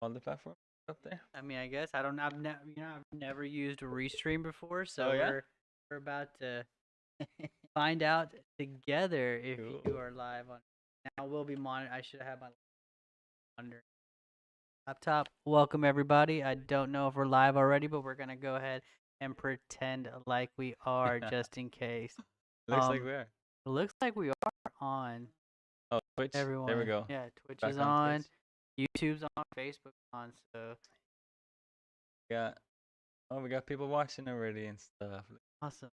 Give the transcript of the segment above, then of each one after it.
all the platforms up there. I mean, I guess I don't. I've never used a Restream before, Oh so yeah. we're about to find out together if you Cool. are live on. Now we'll be monitor. I should have my monitor laptop. Welcome everybody. I don't know if we're live already, but we're gonna go ahead and pretend like we are just in case. Looks like we are. It looks like we are on. Oh, Twitch. Everyone. There we go. Yeah, Twitch Back is on on. Twitch. YouTube's on. Facebook's on. So Got we got people watching already and stuff. awesome.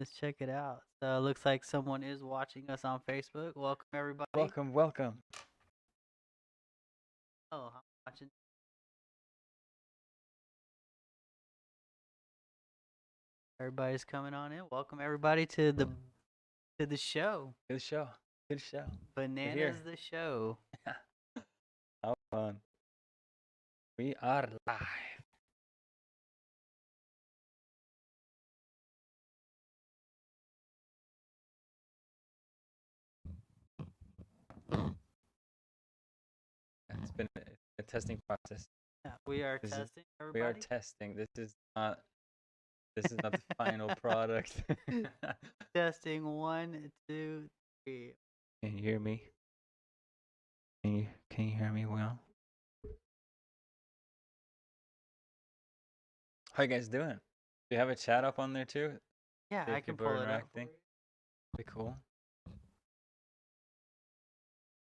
Let's check it out. So it looks like someone is watching us on Facebook. Welcome everybody. Welcome, welcome. Oh, I'm watching. Everybody's coming on in. Welcome everybody to the show. Good show. Good show. Bananas the show. How fun. We are live. It's been a testing process. Yeah, we are This is- testing everybody. We are testing. This is not the final product. Testing 1, 2, 3. Can you hear me? Can you hear me well? How you guys doing? Do you have a chat up on there too? Yeah, See I if can people are pull it up. interacting. Pretty cool.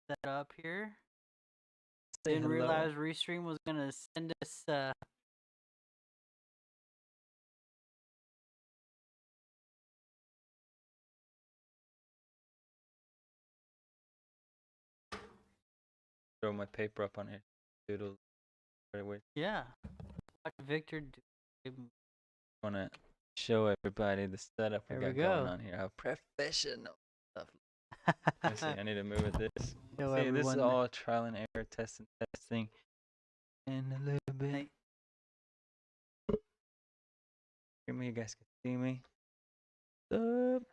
Set up here. Say Didn't hello. realize Restream was gonna send us Throw my paper up on here. Doodle. Wait. yeah. Watch Victor Wanna show everybody the setup we There got we going go. on here. How professional stuff. Let's see. I need to move it this. Show See, this is everyone all trial and error, testing, and a little bit. Hey. Hear me? You guys can see me. Up.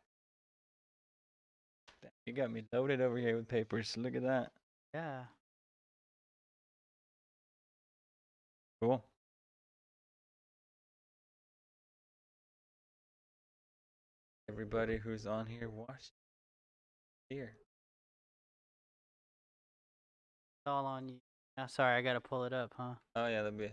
You got me loaded over here with papers. Look at that. Yeah. Cool. Everybody who's on here, watch here. It's all on you. Oh, sorry, I gotta pull it up, huh? Oh yeah, that'd be.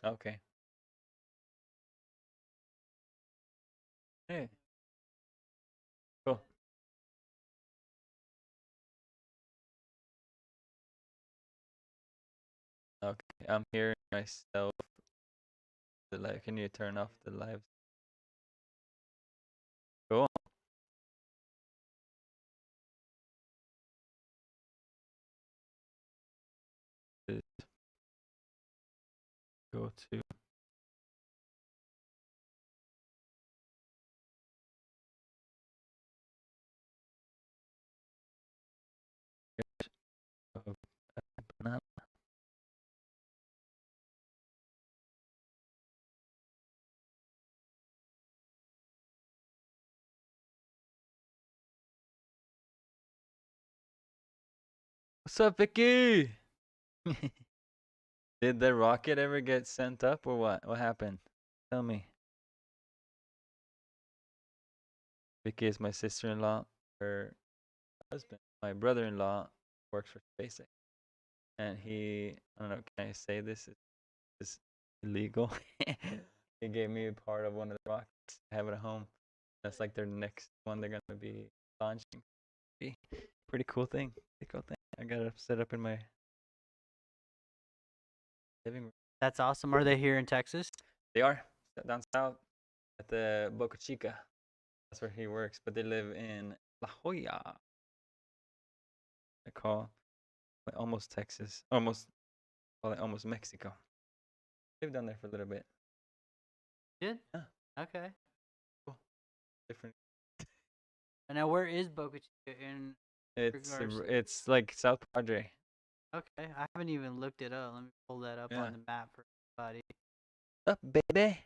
Okay. Hey. Cool. Okay, I'm hearing myself. The live. Can you turn off the live? Cool. Go to. Banana. What's up, Vicky? Did the rocket ever get sent up or what? What happened? Tell me. Vicky is my sister-in-law. Her husband, my brother-in-law, works for SpaceX, and I don't know, can I say this? Is illegal? He gave me a part of one of the rockets. I have it at home. That's like their next one they're gonna be launching. Pretty cool thing. Pretty cool thing. I got it set up in my living room. That's awesome. Are they here in Texas? They are down south at the Boca Chica. That's where he works, but they live in La Jolla. I call like almost Texas, almost Mexico. Lived down there for a little bit. Did? Yeah. Okay. Cool. Different. And now where is Boca Chica in regards? It's like South Padre. Okay, I haven't even looked it up. Let me pull that up Yeah. on the map for everybody. Up, baby.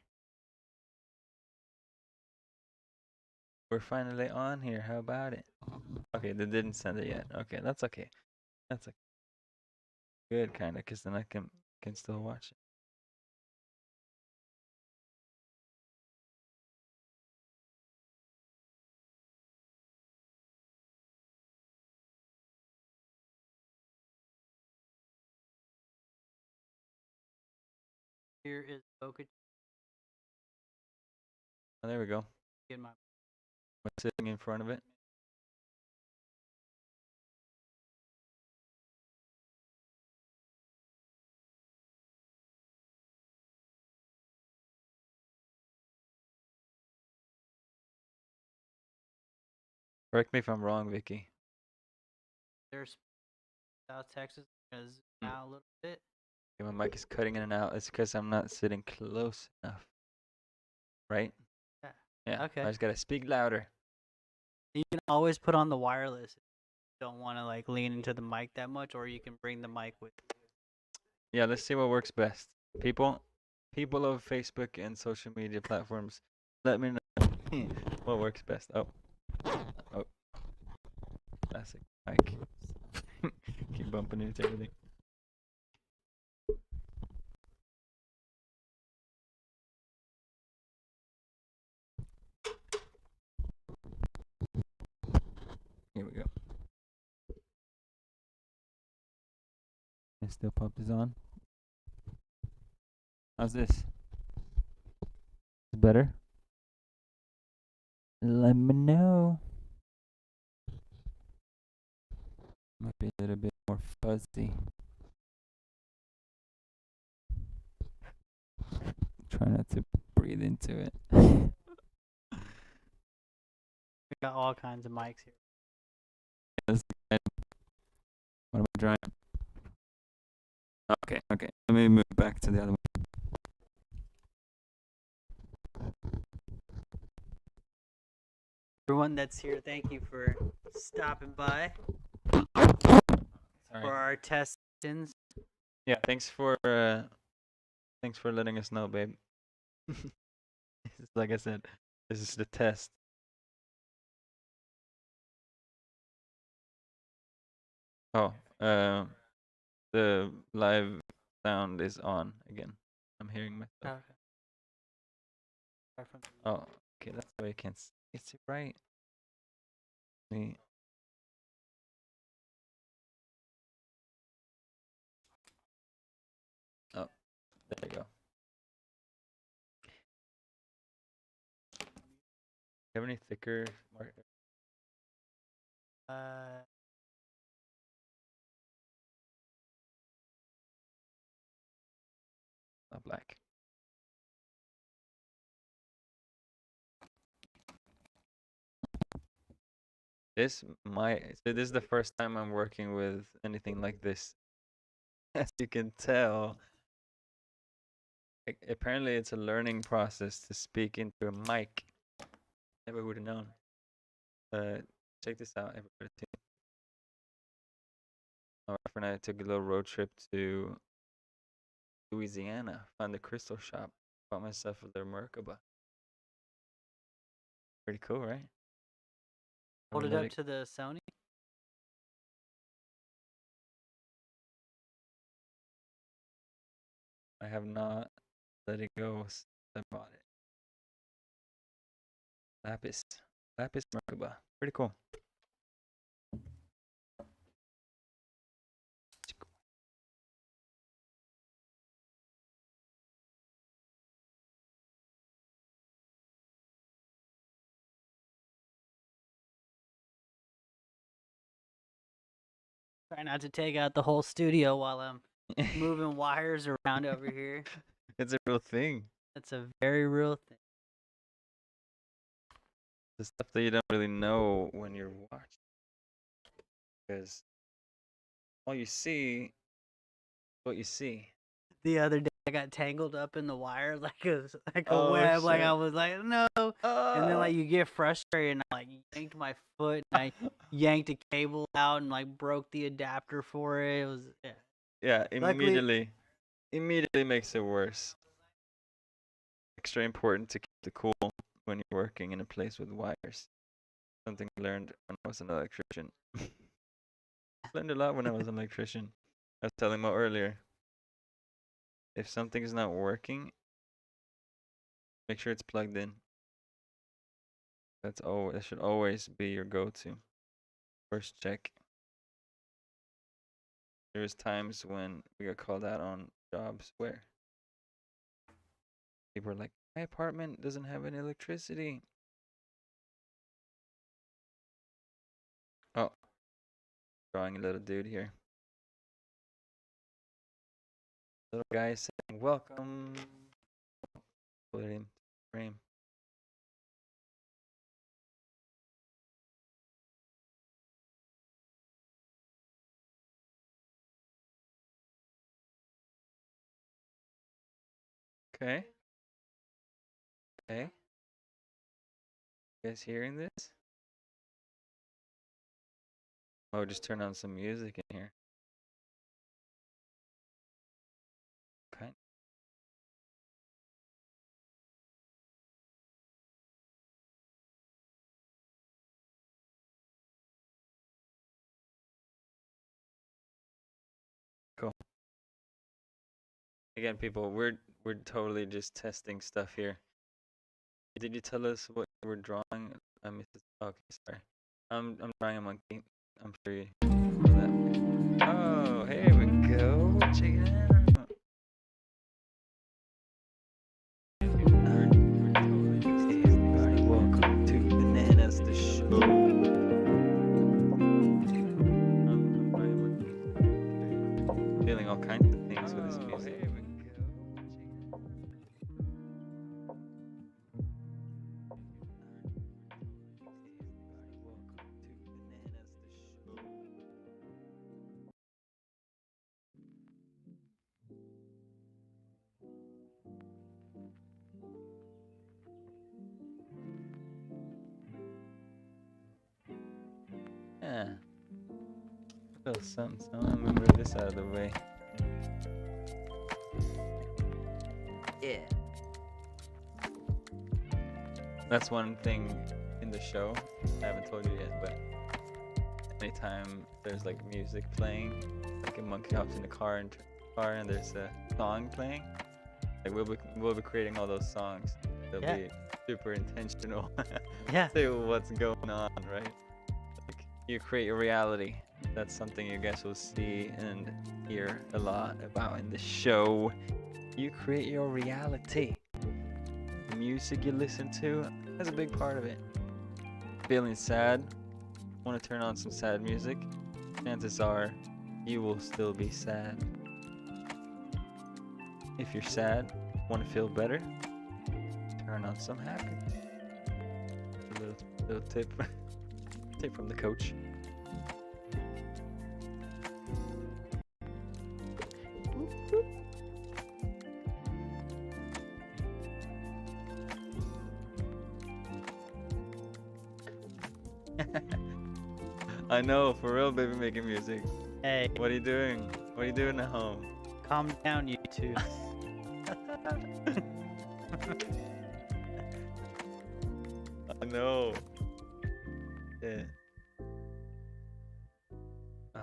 We're finally on here. How about it? Okay, they didn't send it yet. Okay, that's okay. That's okay. Good, kind of, because then I can still watch it. Here is Boca Oh, there we go. in my. I'm sitting in front of it. Correct me if I'm wrong, Vicky. There's South Texas. Is Mm. now a little bit. Okay, my mic is cutting in and out. It's because I'm not sitting close enough. Right? Yeah. Yeah. Okay. I just gotta speak louder. You can always put on the wireless. If you don't want to like lean into the mic that much, or you can bring the mic with. Yeah, let's see what works best. People of Facebook and social media platforms, let me know what works best. Oh. Classic mic. Keep bumping into everything. Here we go. It still popped this on. How's this? Better? Let me know. Might be a little bit more fuzzy. Try not to breathe into it. We got all kinds of mics here. What am I trying? Okay. Let me move back to the other one. Everyone that's here, thank you for stopping by for our testings. Yeah, thanks for letting us know, babe. Like I said, this is the test. Oh, the live sound is on again. I'm hearing myself. Okay. Oh, okay, that's why I can't see it right. Me. Oh, there you go. You have any thicker marker? Not black. This is the first time I'm working with anything like this. As you can tell, apparently it's a learning process to speak into a mic. Never would have known. Check this out, everybody. My wife and I took a little road trip to Louisiana, found the crystal shop, bought myself a little Merkaba. Pretty cool, right? Hold it up to the Sony. I have not let it go since I bought it. Lapis Merkaba. Pretty cool. Try not to take out the whole studio while I'm moving wires around over here. It's a real thing. It's a very real thing. The stuff that you don't really know when you're watching. Because all you see is what you see. The other day I got tangled up in the wire like a Oh, web. Like I shit. was like, no. And then like you get frustrated and I like yanked my foot and I yanked a cable out and like broke the adapter for it. It was Yeah, Luckily- immediately makes it worse. Extra important to keep the cool when you're working in a place with wires. something I learned when I was an electrician. Learned a lot when I was an electrician. I was telling Mo earlier. If something is not working, make sure it's plugged in. That should always be your go-to. First check. There's times when we got called out on jobs where people are like, my apartment doesn't have any electricity. Oh, drawing a little dude here. Little guy saying, welcome. Put it in frame. Okay. Okay. You guys hearing this? Oh, just turn on some music in here. Okay. Cool. Again, people, we're totally just testing stuff here. Did you tell us what you were drawing? I missed it. Okay, sorry. I'm drawing a monkey. I'm sure you know that. Oh, here we go. Check it out. We're totally just testing. Alright, welcome to Bananas the Show. I'm drawing a monkey. Feeling all kinds of things with this music. Here we go. Yeah. A little something, so I'm gonna move this out of the way. Yeah. That's one thing in the show I haven't told you yet, but anytime there's like music playing, like a monkey hops in the car and there's a song playing, like we'll be creating all those songs. They'll be super intentional. Yeah. To what's going on, right? Like you create your reality. That's something you guys will see and hear a lot about in the show. You create your reality. The music you listen to has a big part of it. Feeling sad, want to turn on some sad music, chances are you will still be sad. If you're sad, want to feel better, turn on some happy. A little tip, tip from the coach. I know, for real, baby, making music. Hey, What are you doing? What are you doing at home? calm down, you two. I know. Yeah. Oh,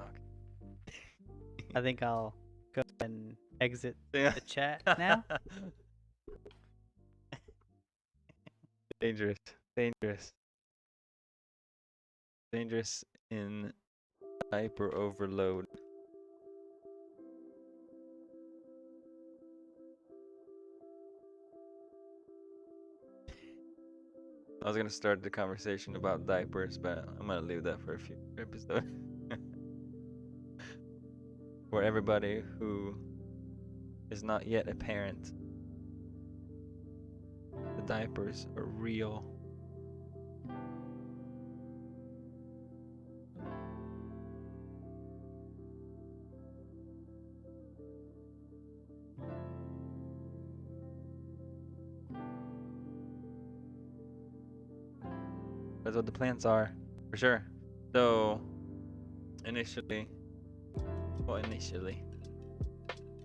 I think I'll go and exit yeah. the chat now. Dangerous. Dangerous. Dangerous in hyper overload. I was gonna start the conversation about diapers, but I'm gonna leave that for a future episode. For everybody who is not yet a parent, the diapers are real. That's what the plans are, for sure. So, initially,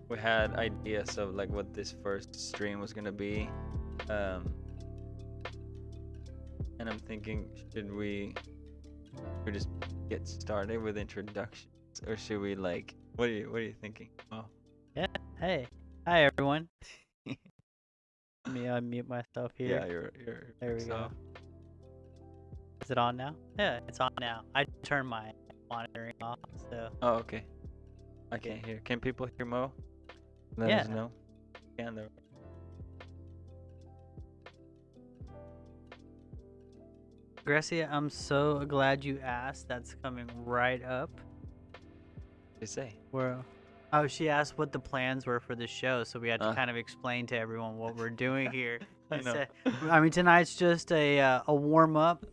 we had ideas of like what this first stream was gonna be. and I'm thinking, should we just get started with introductions, or should we like? What are you thinking? Oh, Yeah. Hey. Hi, everyone. Let me unmute myself here. yeah, you're There we mic's go. off. Is it on now? Yeah, it's on now. I turned my monitoring off, so Oh, okay. I can't hear. Can people hear Mo? Let yeah. us know. Can they? Grecia, I'm so glad you asked. That's coming right up. They say. Where? Oh, she asked what the plans were for the show, so we had to kind of explain to everyone what we're doing here. I know. I mean, tonight's just a warm up,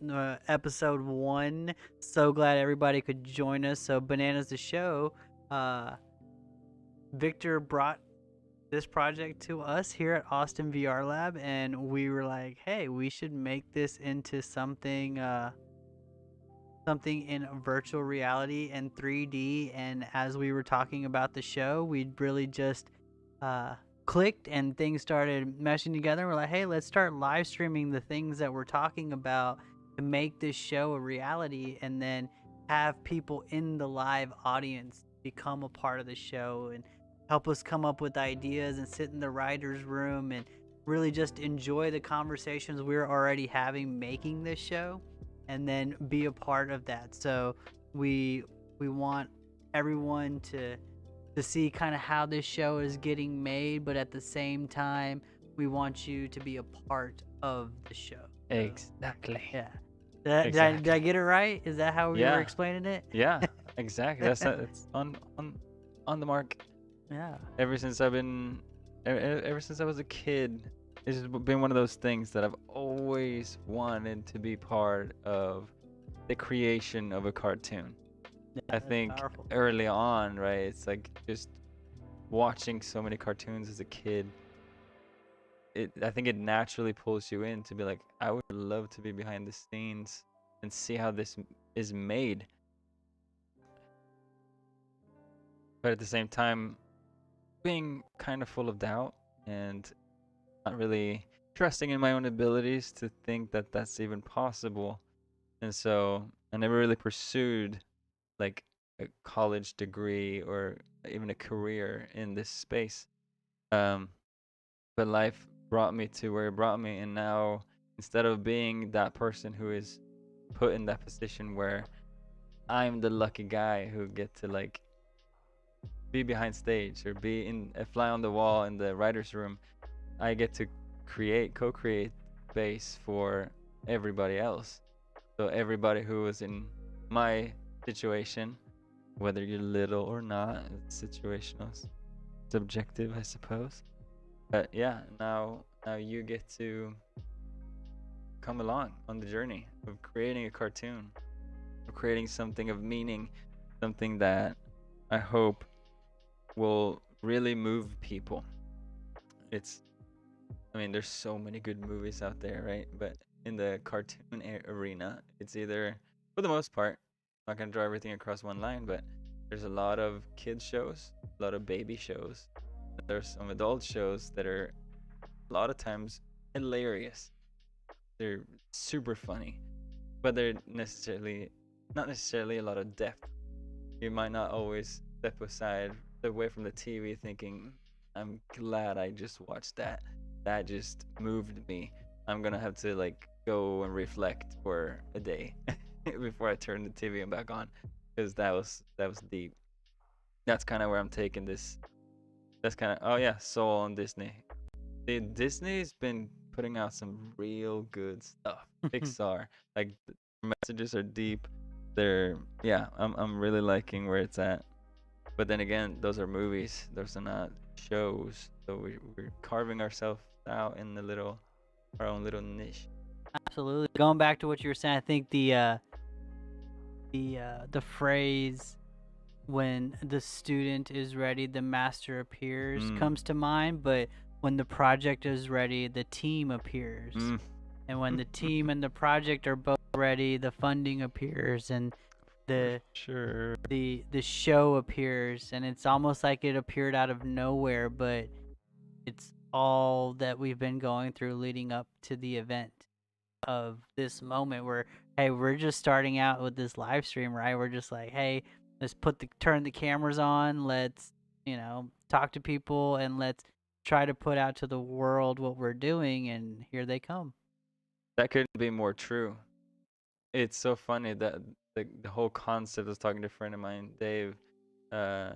episode 1. So glad everybody could join us. So Bananas the Show, Victor brought this project to us here at Austin VR Lab, and we were like, hey, we should make this into something in virtual reality and 3D. And as we were talking about the show, we really just clicked and things started meshing together. We're like, hey, let's start live streaming the things that we're talking about to make this show a reality, and then have people in the live audience become a part of the show and help us come up with ideas and sit in the writer's room and really just enjoy the conversations we're already having making this show, and then be a part of that. So we want everyone to see kind of how this show is getting made, but at the same time, we want you to be a part of the show. Exactly. Yeah. Did I get it right? Is that how we were explaining it? Yeah, exactly. That's on the mark. Yeah. Ever since I was a kid, it's just been one of those things that I've always wanted to be part of the creation of a cartoon. Yeah, I think powerful. early on, right? It's like just watching so many cartoons as a kid. I think it naturally pulls you in to be like, I would love to be behind the scenes and see how this is made. But at the same time, being kind of full of doubt and not really trusting in my own abilities to think that that's even possible. And so I never really pursued like a college degree or even a career in this space. But life brought me to where it brought me, and now instead of being that person who is put in that position where I'm the lucky guy who get to like be behind stage or be in a fly on the wall in the writer's room, I get to co-create space for everybody else. So everybody who was in my situation, whether you're little or not, it's situational, subjective, I suppose. But yeah, now you get to come along on the journey of creating a cartoon, of creating something of meaning, something that I hope will really move people. I mean, there's so many good movies out there, right? But in the cartoon arena, it's either, for the most part, I'm not gonna draw everything across one line, but there's a lot of kids shows, a lot of baby shows. There's some adult shows that are a lot of times hilarious. They're super funny, but they're not necessarily a lot of depth. You might not always step away from the TV thinking, I'm glad I just watched that. That just moved me. I'm gonna have to like go and reflect for a day before I turn the TV and back on, because that was deep. That's kind of where I'm taking this. That's kind of, oh yeah, Soul on Disney. Disney's been putting out some real good stuff. Pixar, like the messages are deep. I'm really liking where it's at. But then again, those are movies. Those are not shows. So we're carving ourselves out in our own little niche. Absolutely. Going back to what you were saying, I think the phrase "when the student is ready, the master appears" comes to mind. But when the project is ready, the team appears. And when the team and the project are both ready, the funding appears, and the show appears. And it's almost like it appeared out of nowhere, but it's all that we've been going through leading up to the event. of this moment where, hey, we're just starting out with this live stream, right? We're just like, hey, let's turn the cameras on, let's, talk to people, and let's try to put out to the world what we're doing, and here they come. That couldn't be more true. It's so funny that the whole concept, I was talking to a friend of mine, Dave, uh,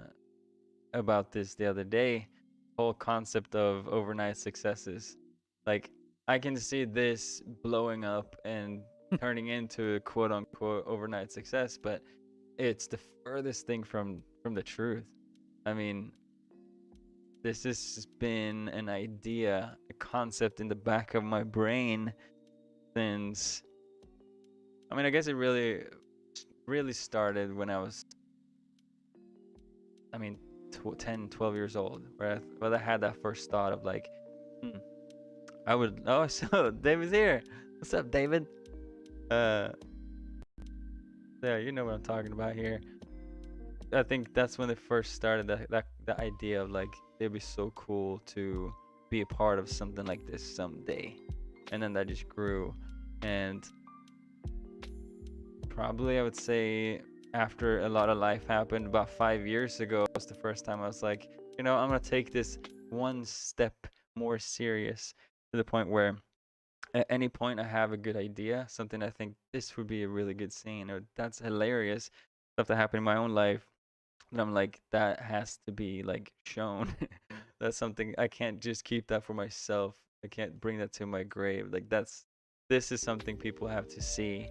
about this the other day. Whole concept of overnight successes. Like, I can see this blowing up and turning into a quote unquote overnight success, but it's the furthest thing from the truth. I mean, this has been an idea, a concept in the back of my brain since, I mean, I guess it really started when I was, I mean, 10, 12 years old, where I had that first thought of like, I would, oh, so David's here. What's up, David? Yeah, you know what I'm talking about here. I think that's when it first started, the idea of like, it'd be so cool to be a part of something like this someday. And then that just grew. And probably I would say after a lot of life happened, about 5 years ago was the first time I was like, I'm gonna take this one step more serious, to the point where at any point I have a good idea, something I think this would be a really good scene, or that's hilarious, stuff that happened in my own life, and I'm like, that has to be like shown. That's something I can't just keep that for myself. I can't bring that to my grave. Like, this is something people have to see.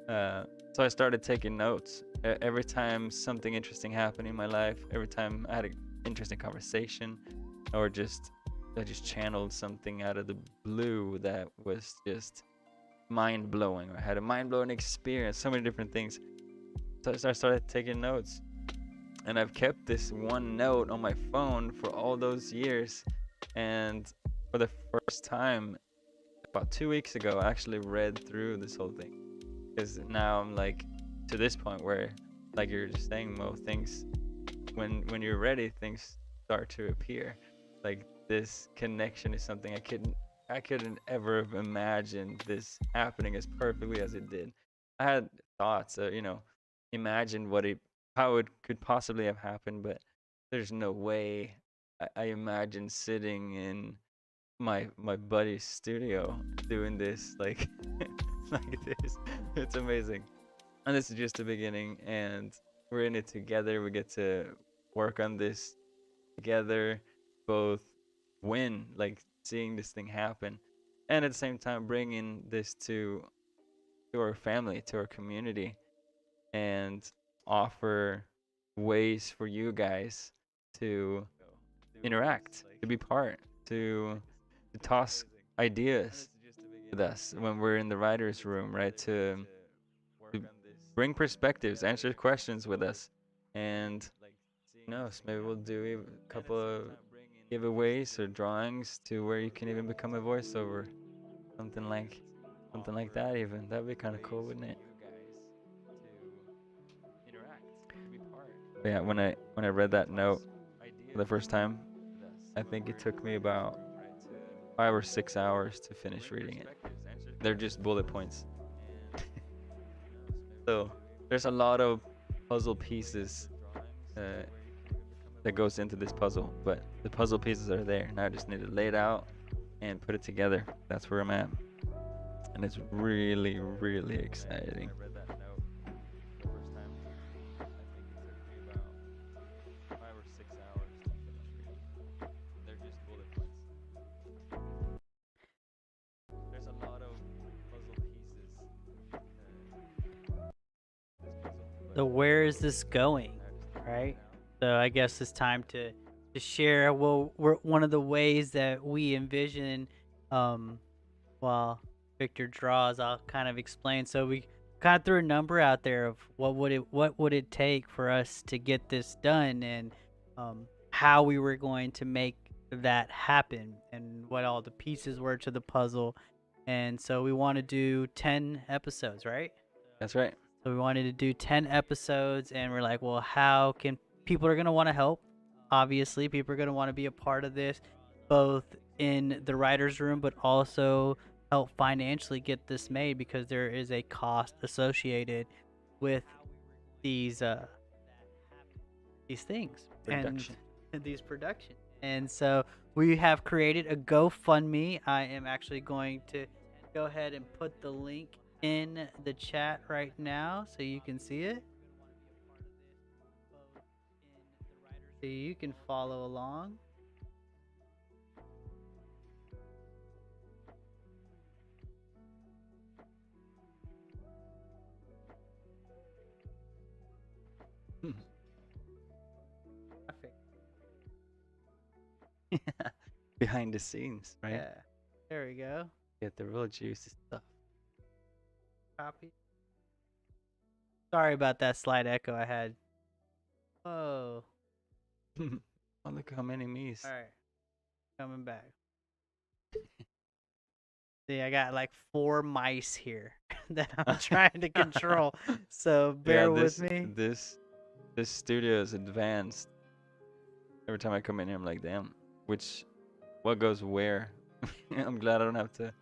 So I started taking notes. Every time something interesting happened in my life, every time I had an interesting conversation, or I just channeled something out of the blue that was just mind blowing, or I had a mind blowing experience, so many different things. So I started taking notes. And I've kept this one note on my phone for all those years. And for the first time, about 2 weeks ago, I actually read through this whole thing. Because now I'm like to this point where, like you're just saying, Mo, things, when you're ready, things start to appear. Like, this connection is something I couldn't ever have imagined this happening as perfectly as it did. I had thoughts, imagine how it could possibly have happened, but there's no way. I imagine sitting in my buddy's studio doing this like like this. It's amazing. And this is just the beginning, and we're in it together. We get to work on this together, both win, like seeing this thing happen, and at the same time bringing this to our family, to our community, and offer ways for you guys to interact, to be part, to toss ideas with us when we're in the writers' room, right? To bring perspectives, answer questions with us, and who knows, maybe we'll do a couple of giveaways or drawings to where you can even become a voiceover, something like that. Even that'd be kind of cool, wouldn't it? But yeah, when I read that note for the first time, I think it took me about 5 or 6 hours to finish reading it. They're just bullet points. So there's a lot of puzzle pieces that goes into this puzzle, but the puzzle pieces are there. Now I just need to lay it out and put it together. That's where I'm at, and it's really, really exciting. So where is this going, right? So I guess it's time to share. Well, one of the ways that we envision, while Victor draws, I'll kind of explain. So we kind of threw a number out there of what would it take for us to get this done, and how we were going to make that happen, and what all the pieces were to the puzzle. And so we want to do 10 episodes, right? That's right. So we wanted to do 10 episodes, and we're like, well, how can people are going to want to help? Obviously, people are going to want to be a part of this, both in the writer's room, but also help financially get this made because there is a cost associated with these things Production. and these productions. And so we have created a GoFundMe. I am actually going to go ahead and put the link in the chat right now so you can see it. So you can follow along. Behind the scenes, right? Yeah. There we go. Get the real juicy stuff. Copy. Sorry about that slight echo I had. Whoa. Oh, look how many me's. All right. Coming back. See, I got like 4 mice here that I'm trying to control. So bear with me. This studio is advanced. Every time I come in here, I'm like, damn, what goes where? I'm glad I don't have to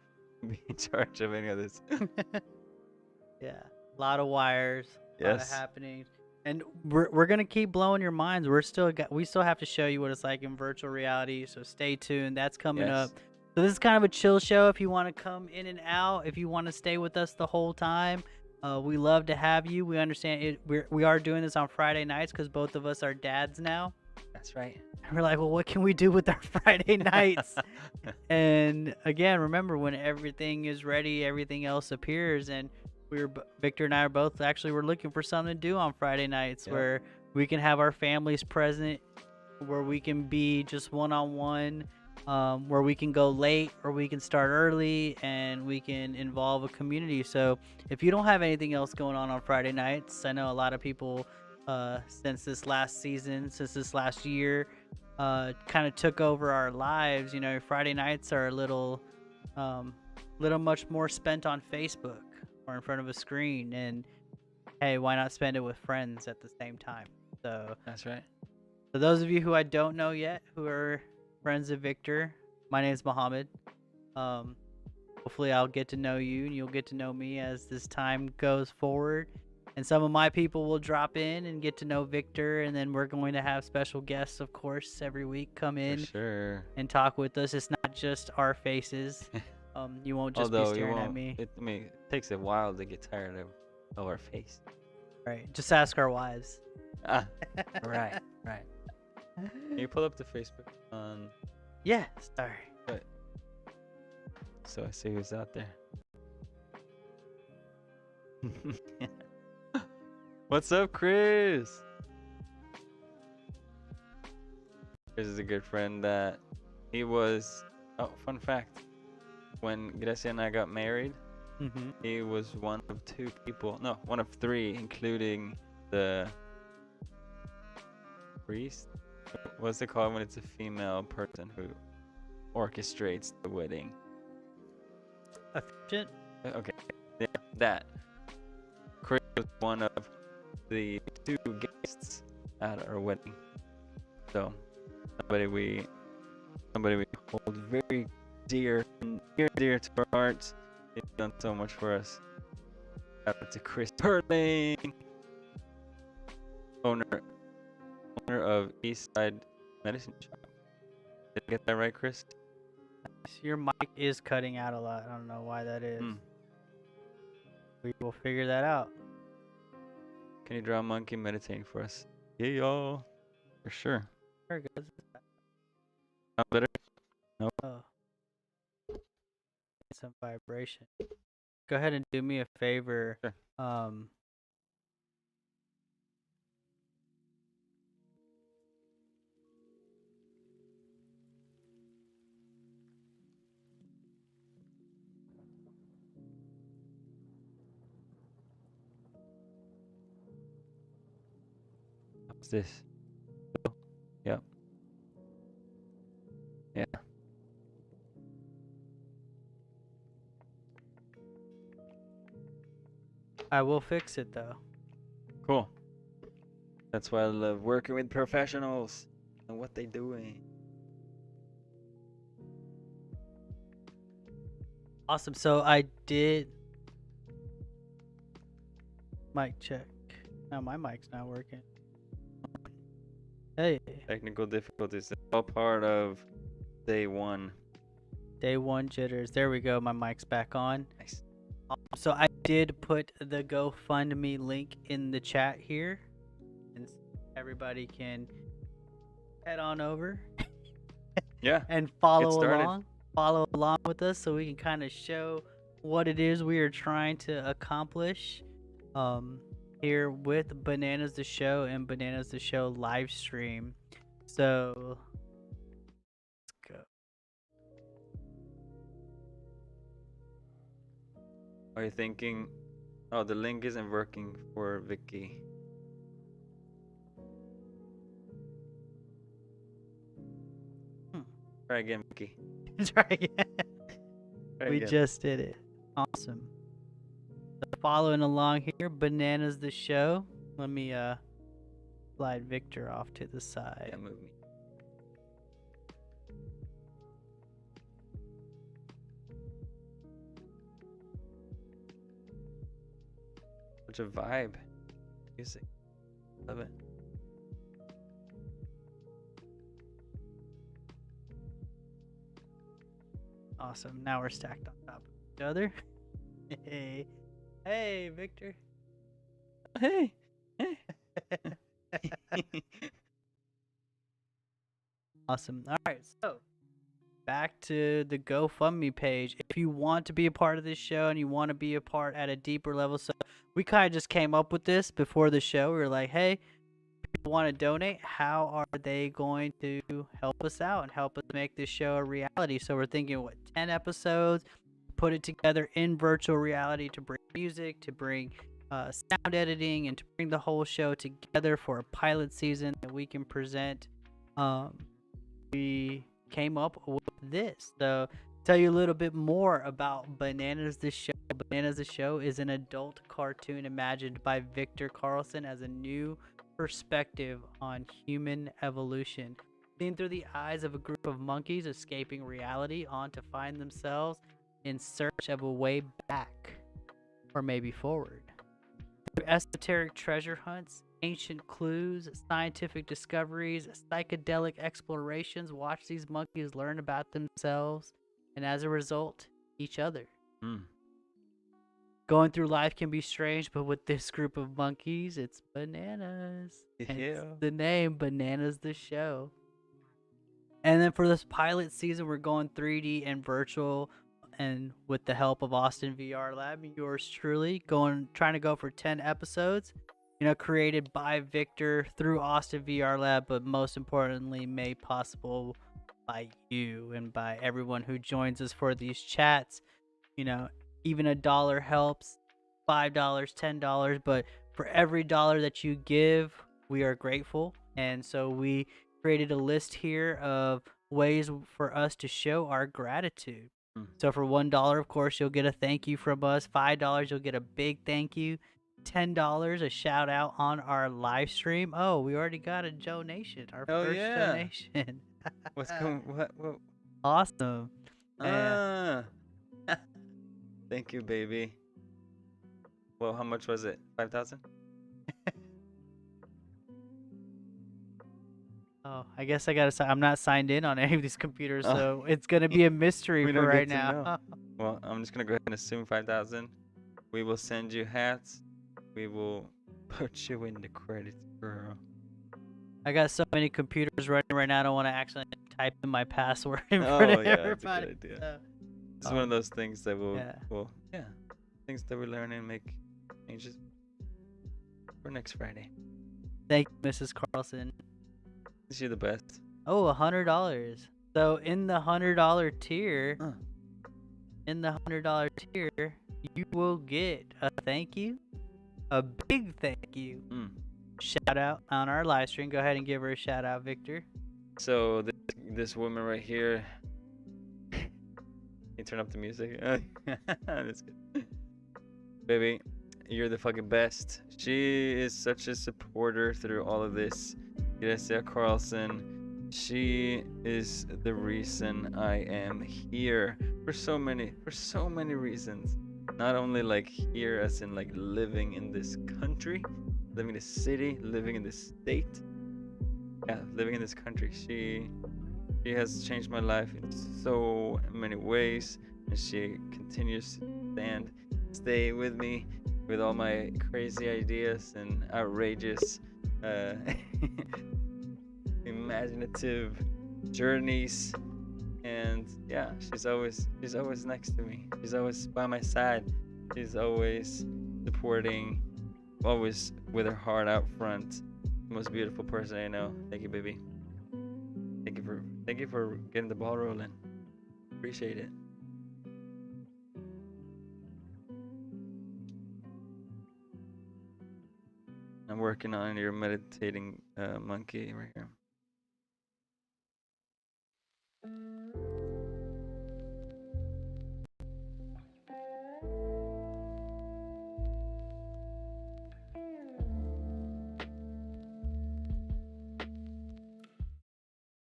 be in charge of any of this. Yeah, a lot of wires, a lot of Yes. happenings, and we're gonna keep blowing your minds. We still have to show you what it's like in virtual reality. So stay tuned. That's coming up. Yes. So this is kind of a chill show. If you want to come in and out, if you want to stay with us the whole time, we love to have you. We understand it. We are doing this on Friday nights because both of us are dads now. That's right. And we're like, well, what can we do with our Friday nights? And again, remember, when everything is ready, everything else appears. And Victor and I are both we're looking for something to do on Friday nights. Yep. Where we can have our families present, where we can be just one-on-one, where we can go late or we can start early, and we can involve a community. So if you don't have anything else going on Friday nights, I know a lot of people since this last season, since this last year, kind of took over our lives. You know, Friday nights are a little much more spent on Facebook or in front of a screen, and hey, why not spend it with friends at the same time? So that's right. For those of you who I don't know yet, who are friends of Victor, my name is Mohammed. Hopefully I'll get to know you and you'll get to know me as this time goes forward. And some of my people will drop in and get to know Victor, and then we're going to have special guests, of course, every week come in and talk with us. It's not just our faces. You won't just be staring at me. It takes a while to get tired of our face. Right. Just ask our wives. Right. Can you pull up the Facebook on? Yeah, sorry. But, so I see who's out there. What's up, Chris? Chris is a good friend that he was. Oh, fun fact. When Grecia and I got married, he was one of 2 people. No, one of 3, including the priest. What's it called when it's a female person who orchestrates the wedding? Officiant? Okay, yeah, that. Chris was one of the 2 guests at our wedding. So somebody we hold very dear to our hearts. He's done so much for us. Shout out to Chris Perling, owner of Eastside Medicine Shop. Did I get that right, Chris? Your mic is cutting out a lot. I don't know why that is. We will figure that out. Can you draw a monkey meditating for us? Yeah, y'all. For sure. There it goes. Not better? No. Oh. Some vibration. Go ahead and do me a favor. Sure. What's this? Yep. Yeah. I will fix it though. Cool. That's why I love working with professionals and what they doing. Awesome. So I did mic check. Now my mic's not working. Hey, Technical difficulties. It's all part of day one. day one jitters. There we go. My mic's back on. Nice. So I did put the GoFundMe link in the chat here, and everybody can head on over Yeah. and follow started. along with us, so we can kind of show what it is we are trying to accomplish here with Bananas the Show and Bananas the Show live stream. So let's go. Are you thinking, oh, the link isn't working for Vicky? Try again, Vicky. Try again. Try We again. just did it. Awesome. So following along here, Bananas the Show. Let me slide Victor off to the side. Yeah, move me. Such a vibe. Music. Love it. Awesome. Now we're stacked on top of each other. Hey. Hey, Victor. Hey. Awesome. All right. So back to the GoFundMe page. If you want to be a part of this show and you want to be a part at a deeper level, so we kind of just came up with this before the show. We were like, hey, people want to donate. How are they going to help us out and help us make this show a reality? So we're thinking, what, 10 episodes, put it together in virtual reality to bring music, to bring sound editing, and to bring the whole show together for a pilot season that we can present. We came up with this. So tell you a little bit more about Bananas the Show. Bananas the Show is an adult cartoon imagined by Victor Carlson as a new perspective on human evolution, seen through the eyes of a group of monkeys escaping reality on to find themselves in search of a way back, or maybe forward. Through esoteric treasure hunts, ancient clues, scientific discoveries, psychedelic explorations, watch these monkeys learn about themselves and, as a result, each other. Going through life can be strange, but with this group of monkeys, it's bananas. Hence Yeah. the name, Bananas the Show. And then for this pilot season, we're going 3D and virtual, and with the help of Austin VR Lab, yours truly, trying to go for 10 episodes, created by Victor through Austin VR Lab, but most importantly, made possible by you and by everyone who joins us for these chats. Even $1 helps, $5, $10, but for every dollar that you give, we are grateful. And so we created a list here of ways for us to show our gratitude. So for $1, of course, you'll get a thank you from us. $5, you'll get a big thank you. $10, a shout out on our live stream. Oh, we already got a donation, our first donation. What's coming? What? Awesome. Thank you, baby. Well, how much was it? 5,000? Oh, I guess I gotta sign. I'm not signed in on any of these computers, so it's gonna be a mystery for right now. Well, I'm just gonna go ahead and assume 5,000. We will send you hats. We will put you in the credits, girl. I got so many computers running right now. I don't want to actually type in my password in front of everybody. That's a good idea. It's one of those things that will, yeah. Things that we learn and make changes for next Friday. Thank you, Mrs. Carlson. Is she the best? Oh, $100. So in the $100 tier, you will get a thank you, a big thank you, shout out on our live stream. Go ahead and give her a shout out, Victor. So this woman right here. You turn up the music. That's good. Baby, you're the fucking best. She is such a supporter through all of this. Grecia Carlson, she is the reason I am here. for so many reasons. Not only like here, as in like living in this country, living in this city, living in this state. Yeah, living in this country. She has changed my life in so many ways, and she continues to stay with me with all my crazy ideas and outrageous, uh, imaginative journeys. And yeah, she's always next to me. She's always by my side. She's always supporting, always with her heart out front. Most beautiful person I know. Thank you, baby. Thank you for getting the ball rolling. Appreciate it. I'm working on your meditating monkey right here.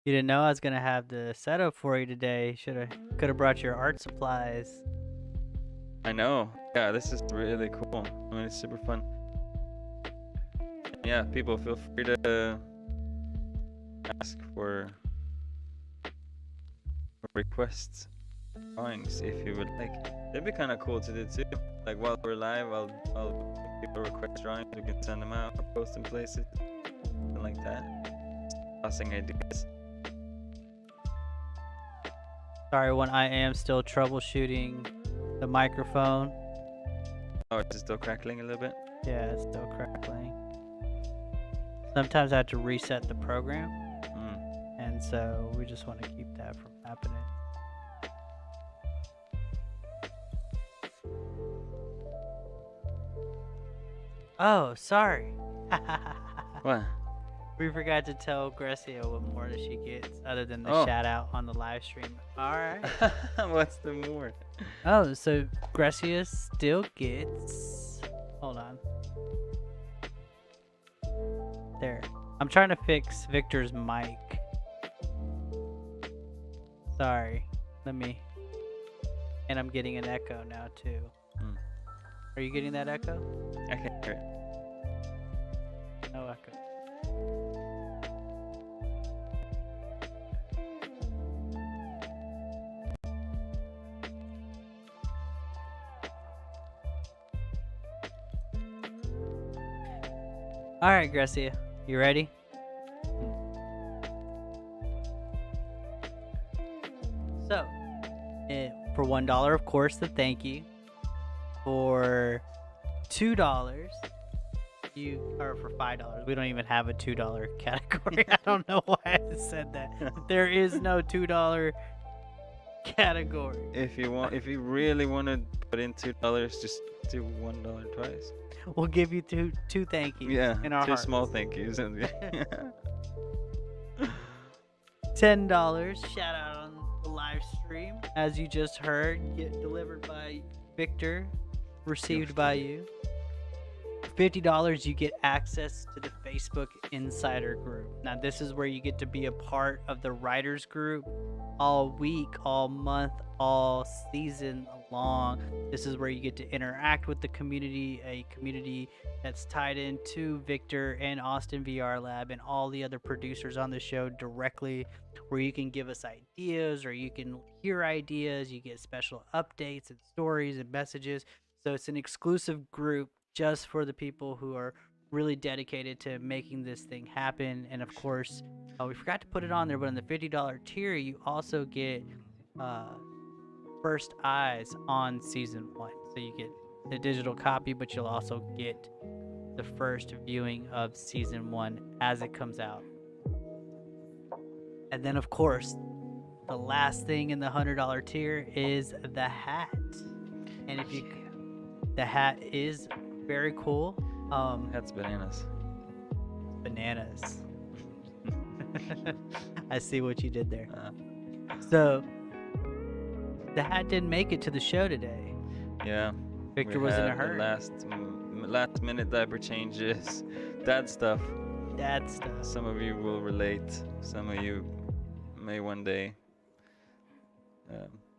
You didn't know I was gonna have the setup for you today. Could have brought your art supplies. I know. Yeah, this is really cool. I mean, it's super fun. Yeah, people feel free to ask for requests, drawings if you would like. That'd be kind of cool to do too. Like while we're live, I'll if people request drawings, we can send them out, or post them places, something like that. Tossing ideas. Sorry, when I am still troubleshooting the microphone. Oh, is it still crackling a little bit? Yeah, it's still crackling. Sometimes I have to reset the program, and so we just want to keep that from happening. Oh, sorry. What? We forgot to tell Grecia what more that she gets other than the shout out on the live stream. All right. What's the more? Oh, so Grecia still gets. Hold on. There. I'm trying to fix Victor's mic. Sorry. And I'm getting an echo now too. Are you getting that echo? I can't hear it. No echo. All right, Grecia, you ready? So, for $1, of course, the thank you. For $2, or for $5, we don't even have a $2 category. I don't know why I said that. There is no $2 category. If you really want to put in $2, just do $1 twice. We'll give you two thank yous. Yeah, in our two hearts. small thank yous. $10 shout out on the live stream, as you just heard, get delivered by Victor, received by you. $50, you get access to the Facebook Insider group. Now, this is where you get to be a part of the writers group all week, all month, all season long. This is where you get to interact with the community, a community that's tied into Victor and Austin VR Lab and all the other producers on the show directly, where you can give us ideas or you can hear ideas. You get special updates and stories and messages. So it's an exclusive group just for the people who are really dedicated to making this thing happen. And of course, we forgot to put it on there, but in the $50 tier, you also get first eyes on season 1. So you get the digital copy, but you'll also get the first viewing of season 1 as it comes out. And then, of course, the last thing in the $100 tier is the hat. And if you, the hat is very cool. That's bananas. Bananas. I see what you did there. So the hat didn't make it to the show today. Yeah. Victor was in a hurry. Last minute diaper changes, that stuff. That stuff. Some of you will relate. Some of you may one day.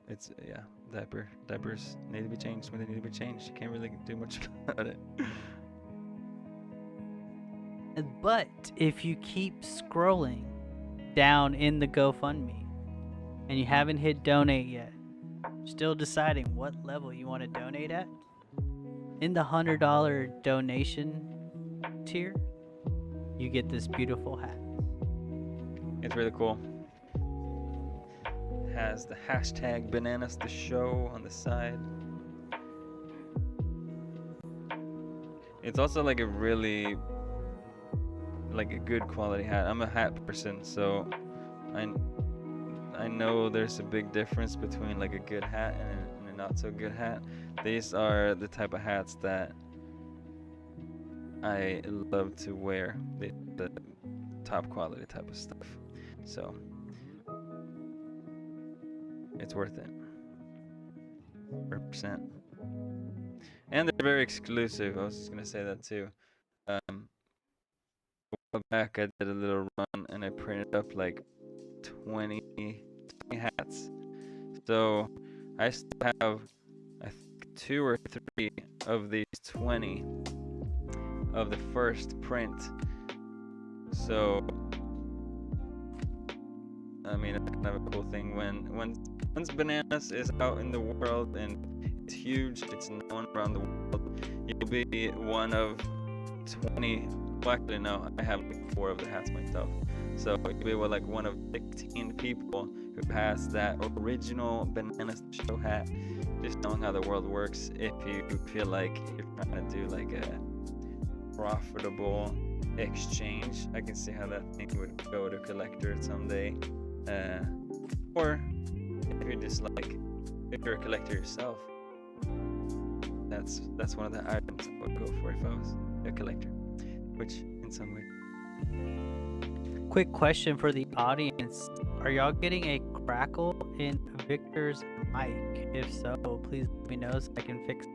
it's yeah, diapers need to be changed when they need to be changed. You can't really do much about it. But if you keep scrolling down in the GoFundMe and you haven't hit donate yet, still deciding what level you want to donate at, in the $100 donation tier, you get this beautiful hat. It's really cool. Has the hashtag bananas the show on the side. It's also like a really like a good quality hat. I'm a hat person, so I know there's a big difference between like a good hat and a not so good hat. These are the type of hats that I love to wear. The top quality type of stuff. So it's worth it. 100%. And they're very exclusive. I was just gonna say that too. A while back, I did a little run and I printed up like 20 hats. So I still have, I think, 2 or 3 of these 20 of the first print. So I mean, it's kind of a cool thing once Bananas is out in the world and it's huge, it's known around the world. You'll be one of 20. Well, actually, no, I have like 4 of the hats myself. So you'll be like one of 16 people who has that original Bananas Show hat. Just knowing how the world works. If you feel like you're trying to do like a profitable exchange, I can see how that thing would go to collector someday. Or if you're just like, if you're a collector yourself, that's one of the items I would go for if I was a collector, which in some way. Quick question for the audience. Are y'all getting a crackle in Victor's mic? If so, please let me know so I can fix it.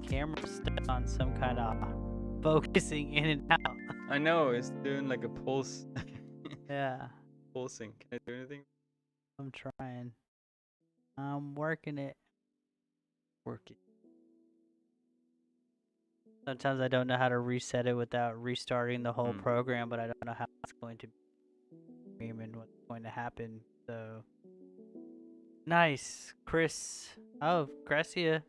Camera's stuck on some kind of focusing in and out. I know, it's doing like a pulse. Yeah, Pulsing. Can I do anything? I'm trying. I'm working it. Working. Sometimes I don't know how to reset it without restarting the whole Hmm. program, but I don't know how it's going to be and what's going to happen. So nice, Chris. Oh, Grecia.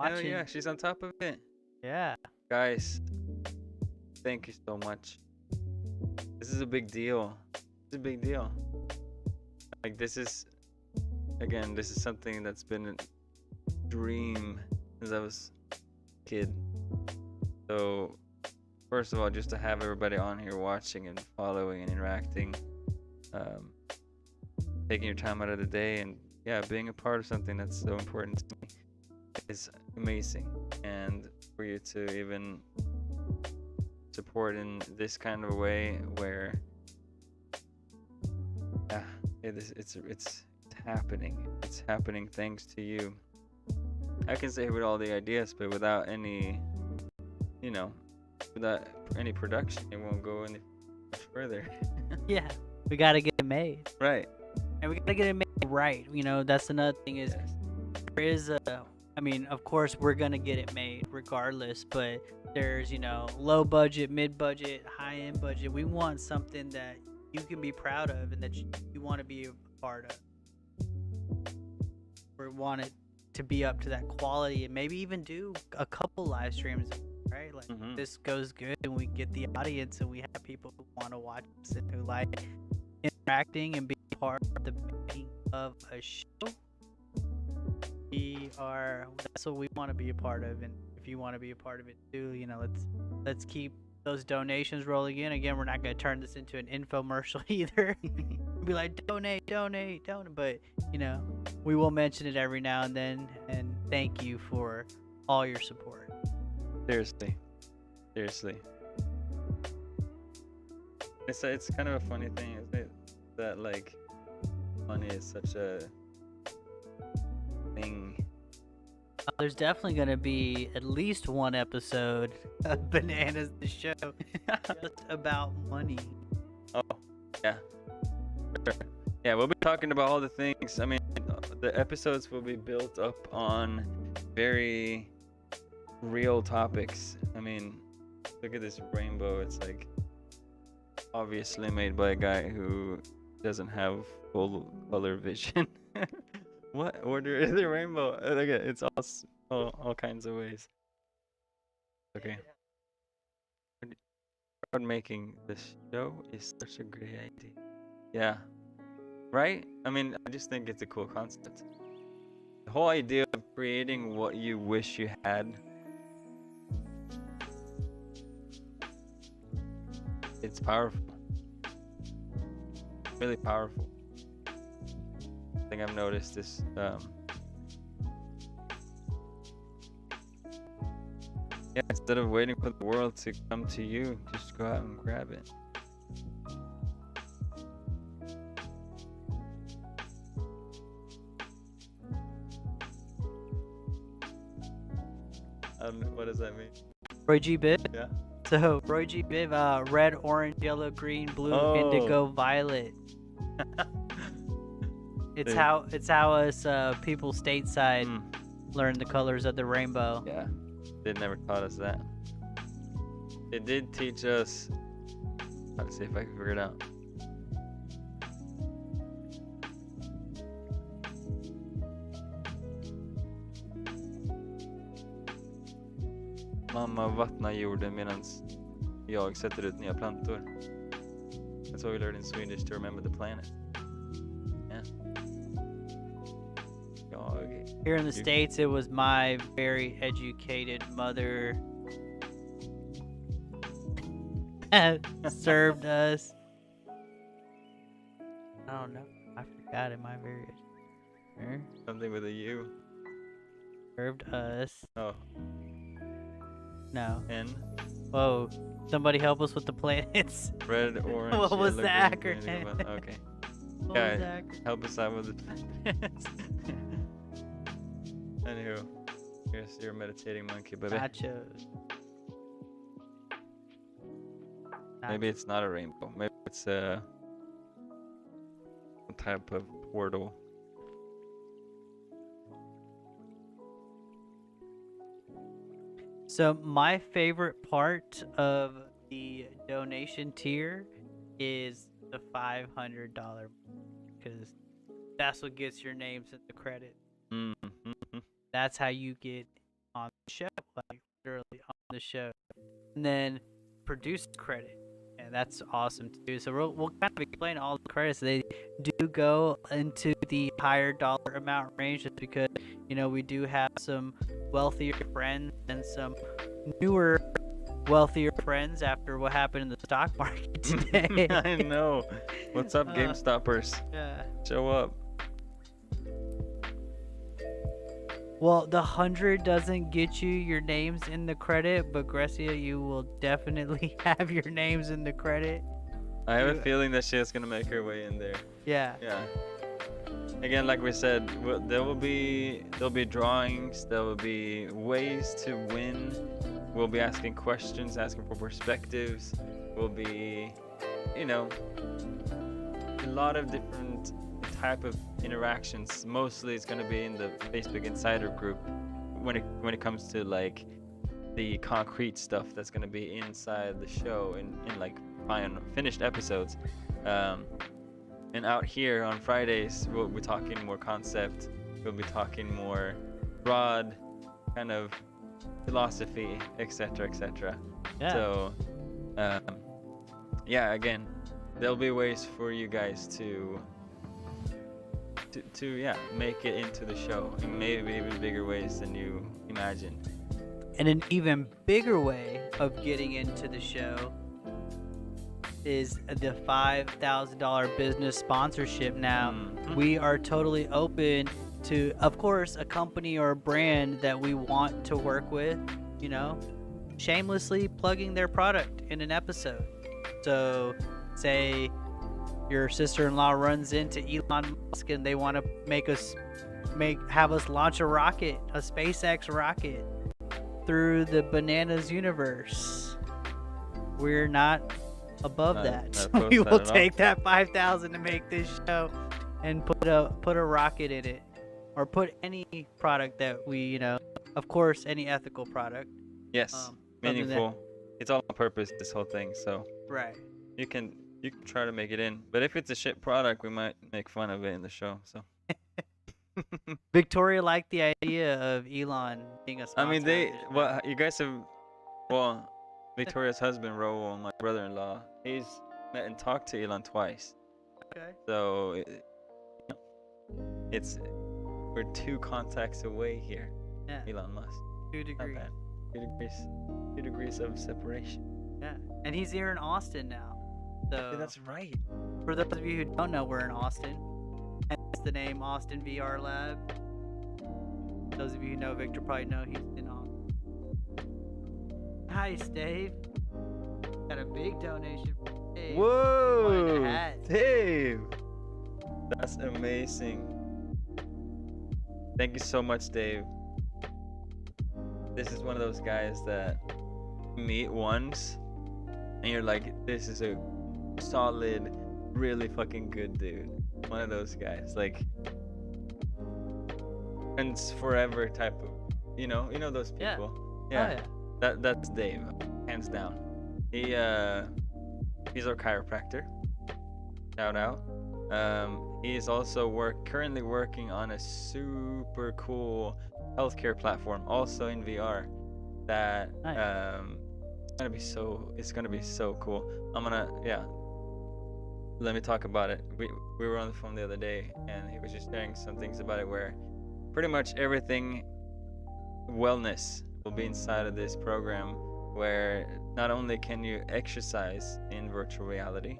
Hell Watching. yeah, she's on top of it. Yeah. Guys, thank you so much. This is a big deal. It's a big deal. Like this is something that's been a dream since I was a kid. So first of all, just to have everybody on here watching and following and interacting, taking your time out of the day and yeah, being a part of something that's so important to me is amazing. And for you to even support in this kind of a way where it's happening thanks to you. I can say with all the ideas, but without any without any production, it won't go any much further. Yeah. We got to get it made. Right. And we got to get it made right. You know, that's another thing is Yes. there is I mean, of course, we're going to get it made regardless, but there's, low budget, mid budget, high end budget. We want something that you can be proud of and that you want to be a part of. We want it to be up to that quality and maybe even do a couple live streams, right? Like this goes good and we get the audience and we have people who want to watch us and who like interacting and being part of the making of a show. That's what we want to be a part of, and if you want to be a part of it too, let's keep those donations rolling in. Again, we're not going to turn this into an infomercial either. Be like, donate, donate, donate. But, we will mention it every now and then. And thank you for all your support. Seriously. It's kind of a funny thing, isn't it? That like money is such a thing. There's definitely going to be at least one episode of Bananas the Show just about money. Oh, yeah. Sure. Yeah, we'll be talking about all the things. I mean, the episodes will be built up on very real topics. I mean, look at this rainbow. It's like obviously made by a guy who doesn't have full color vision. What order is the rainbow? Look at it's all kinds of ways. Okay. Crowd making this show is such a great idea. Yeah. Right? I mean, I just think it's a cool concept. The whole idea of creating what you wish you had. It's powerful. Really powerful. I think I've noticed this. Yeah, instead of waiting for the world to come to you, just go out and grab it. What does that mean? Roy G. Biv? Yeah. So, Roy G. Biv, red, orange, yellow, green, blue, indigo, violet. It's how us people stateside learn the colors of the rainbow. Yeah, they never taught us that. It did teach us. Let's see if I can figure it out. Mamma vattnar jorden medan jag sätter ut nya plantor. That's what we learned in Swedish to remember the planet. Yeah. Here in the States, it was my very educated mother served us. I don't know. I forgot it. My very educated. Something with a U. Served us. Oh. No. N. Whoa. Somebody help us with the planets. Red, orange, what was yellow, the green, acronym? green, okay. What Yeah, was the acronym? help us out with the planets. Anywho, here's your meditating monkey, baby. Nachos. Maybe it's not a rainbow. Maybe it's some type of portal. So my favorite part of the donation tier is the $500 because that's what gets your names in the credit. Mm-hmm. That's how you get on the show, like literally on the show, and then produce credit, and that's awesome too. So we'll kind of explain all the credits. They do go into the higher dollar amount range, just because we do have some wealthier friends and some newer wealthier friends after what happened in the stock market today. I know. What's up, GameStoppers? Yeah. Show up. Well, the 100 doesn't get you your names in the credit, but Grecia, you will definitely have your names in the credit. I have a feeling that shit's gonna make her way in there. Yeah. Yeah. Again, like we said, there'll be drawings. There will be ways to win. We'll be asking questions, asking for perspectives. We'll be, a lot of different type of interactions. Mostly it's going to be in the Facebook Insider group when it comes to like the concrete stuff that's going to be inside the show in like finished episodes. And out here on Fridays, we'll be talking more concept. We'll be talking more broad kind of philosophy, etc., etc. Yeah. So, again, there'll be ways for you guys to make it into the show in maybe even bigger ways than you imagined. And an even bigger way of getting into the show is the $5,000 business sponsorship. Now, we are totally open to, of course, a company or a brand that we want to work with, shamelessly plugging their product in an episode. So, say your sister-in-law runs into Elon Musk and they want to have us launch a rocket, a SpaceX rocket, through the bananas universe. We're not above that. We will take that 5,000 to make this show and put a rocket in it, or put any product that we, of course, any ethical product. Yes, meaningful. It's all on purpose, this whole thing. So right, you can try to make it in, but if it's a shit product, we might make fun of it in the show. So Victoria liked the idea of Elon being a sponsor. You guys have, Victoria's husband Raul, my brother-in-law, he's met and talked to Elon twice. Okay. So we're 2 contacts away here. Yeah. Elon Musk. 2 degrees. Not bad. 2 degrees of separation. Yeah, and he's here in Austin now. So that's right. For those of you who don't know, we're in Austin. That's the name, Austin VR Lab. Those of you who know Victor probably know he's in Austin. Hi, Dave. Got a big donation from Dave. Whoa! Dave! That's amazing. Thank you so much, Dave. This is one of those guys that you meet once and you're like, this is a solid, really fucking good dude. One of those guys, like, and forever type of, you know those people. Yeah. Oh, yeah. That's Dave, hands down. He's our chiropractor. Shout out. He's also currently working on a super cool healthcare platform, also in VR. That nice. It's gonna be so cool. Let me talk about it. We were on the phone the other day, and he was just sharing some things about it, where pretty much everything wellness will be inside of this program, where not only can you exercise in virtual reality,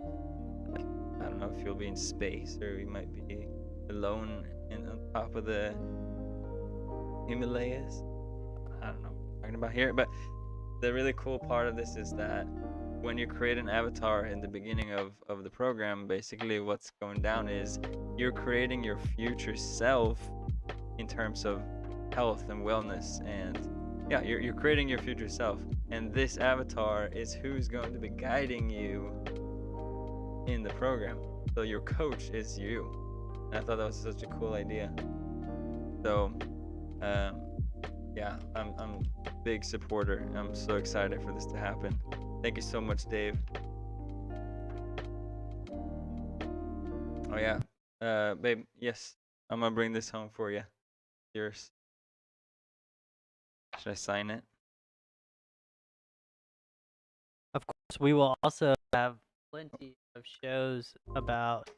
I don't know if you'll be in space or you might be alone on top of the Himalayas. I don't know what I'm talking about here, but the really cool part of this is that when you create an avatar in the beginning of the program, basically what's going down is you're creating your future self in terms of health and wellness, and you're creating your future self, and this avatar is who's going to be guiding you in the program. So your coach is you, and I thought that was such a cool idea. So I'm a big supporter. I'm so excited for this to happen. Thank you so much, Dave. Oh yeah, babe. Yes, I'm gonna bring this home for you. Yours. Should I sign it? Of course, we will also have plenty of shows about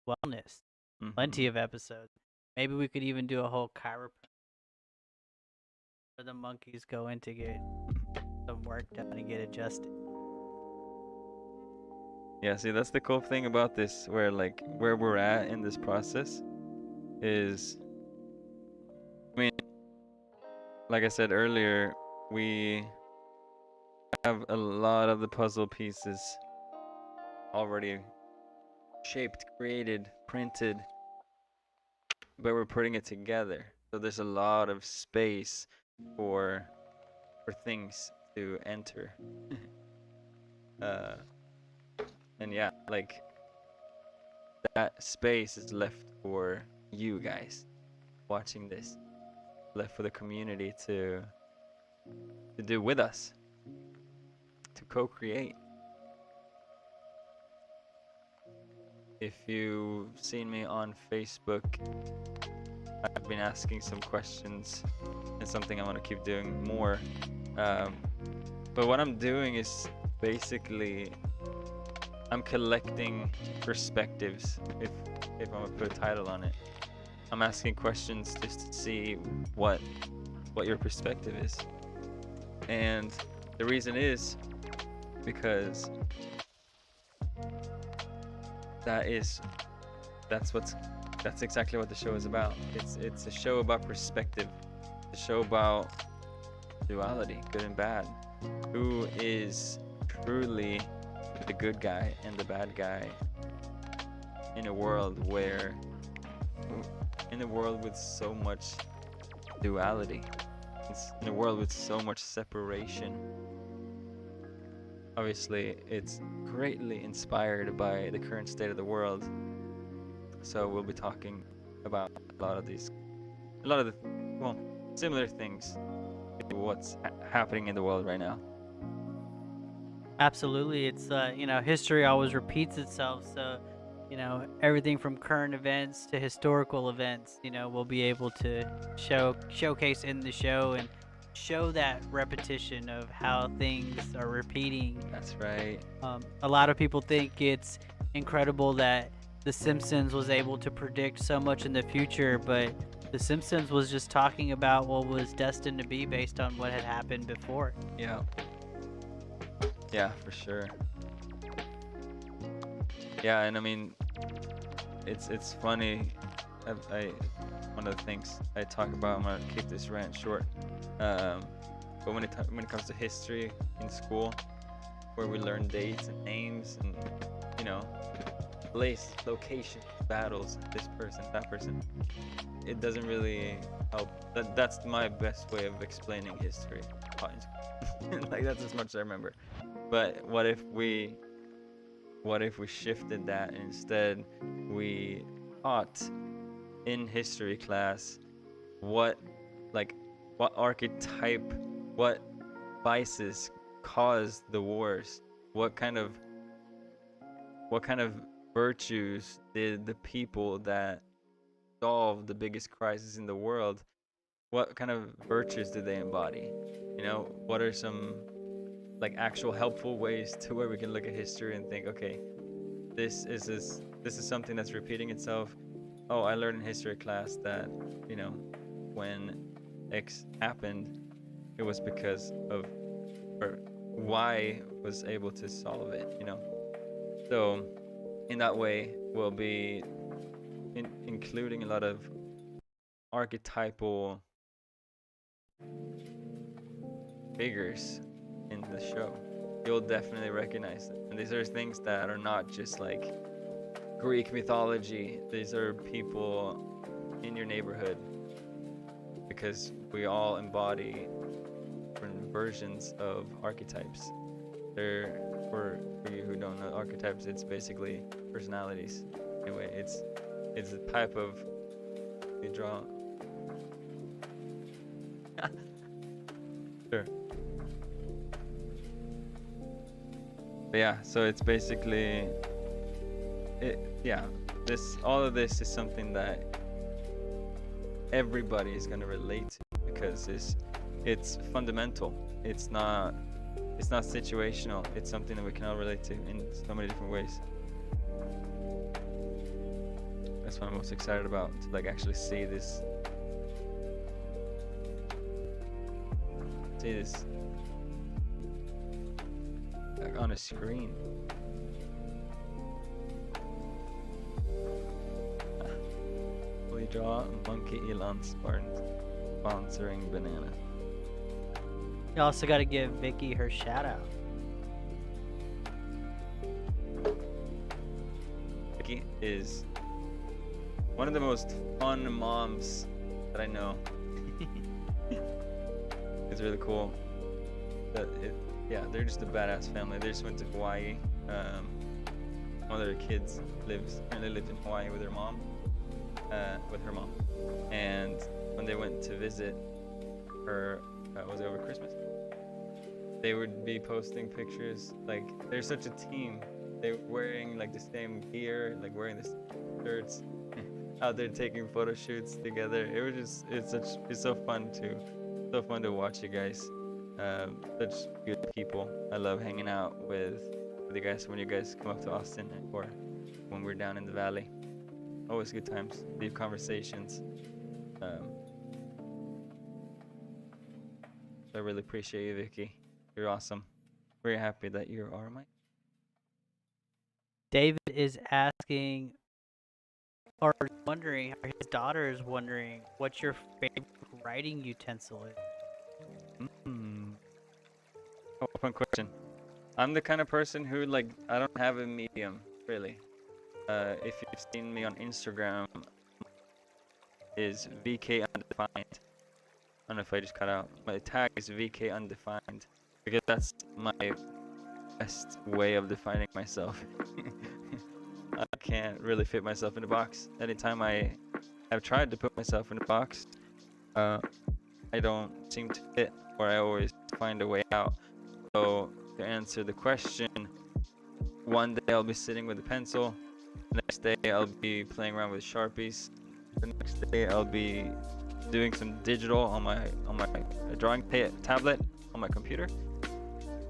wellness. Mm-hmm. Plenty of episodes. Maybe we could even do a whole chiropractor where the monkeys go in to get some work done and get adjusted. Yeah, see, that's the cool thing about this, where we're at in this process is, I mean, like I said earlier, we have a lot of the puzzle pieces already shaped, created, printed, but we're putting it together. So there's a lot of space for things to enter. And yeah, like, that space is left for you guys watching this, left for the community to do with us, to co-create. If you've seen me on Facebook, I've been asking some questions. It's something I want to keep doing more. But what I'm doing is basically I'm collecting perspectives, if I'm gonna put a title on it. I'm asking questions just to see what your perspective is. And the reason is because that's exactly what the show is about. It's a show about perspective. It's a show about duality, good and bad. Who is truly the good guy and the bad guy in a world with so much duality, in a world with so much separation. Obviously, it's greatly inspired by the current state of the world. So we'll be talking about a lot of the similar things to what's happening in the world right now. Absolutely. It's history always repeats itself, so everything from current events to historical events, we'll be able to showcase in the show and show that repetition of how things are repeating. That's right. A lot of people think it's incredible that The Simpsons was able to predict so much in the future, but The Simpsons was just talking about what was destined to be based on what had happened before. Yeah. Yeah, for sure. Yeah, and I mean, it's funny. One of the things I talk about, I'm gonna keep this rant short. But when it comes to history in school, where we learn dates and names and place, location, battles, this person, that person, it doesn't really help. That's my best way of explaining history. Like, that's as much as I remember. But what if we shifted that, and instead we taught in history class what archetype, what vices caused the wars, what kind of virtues did the people that solved the biggest crisis in the world, what kind of virtues did they embody? What are some actual helpful ways to where we can look at history and think, okay, this is something that's repeating itself. Oh, I learned in history class that when X happened, it was because of, or Y was able to solve it. So in that way, we'll be including a lot of archetypal figures in the show. You'll definitely recognize them. And these are things that are not just like Greek mythology. These are people in your neighborhood, because we all embody different versions of archetypes. For you who don't know archetypes, it's basically personalities. Anyway, it's a type of, you draw. Sure. But yeah, so it's basically all of this is something that everybody is going to relate to, because it's fundamental. It's not situational. It's something that we can all relate to in so many different ways. That's what I'm most excited about, to actually see this on a screen. We draw Monkey Elon sponsoring banana. You also got to give Vicky her shout out. Vicky is one of the most fun moms that I know. It's really cool. They're just a badass family. They just went to Hawaii. One of their kids currently lives in Hawaii with her mom. And when they went to visit her, was it over Christmas? They would be posting pictures. They're such a team. They're wearing the same gear, wearing the same shirts, out there taking photo shoots together. It's so fun to watch you guys. Such good people. I love hanging out with you guys when you guys come up to Austin, or when we're down in the valley. Always good times, deep conversations. I really appreciate you, Vicky. You're awesome. Very happy that you are my. David is asking, or wondering, or his daughter is wondering, what your favorite writing utensil is. Oh, fun question. I'm the kind of person who I don't have a medium really. If you've seen me on Instagram, is VK undefined. I don't know if I just cut out. My tag is VK undefined because that's my best way of defining myself. I can't really fit myself in a box. Anytime I have tried to put myself in a box, I don't seem to fit, or I always find a way out. So to answer the question, one day I'll be sitting with a pencil, the next day I'll be playing around with Sharpies, the next day I'll be doing some digital on my drawing tablet on my computer,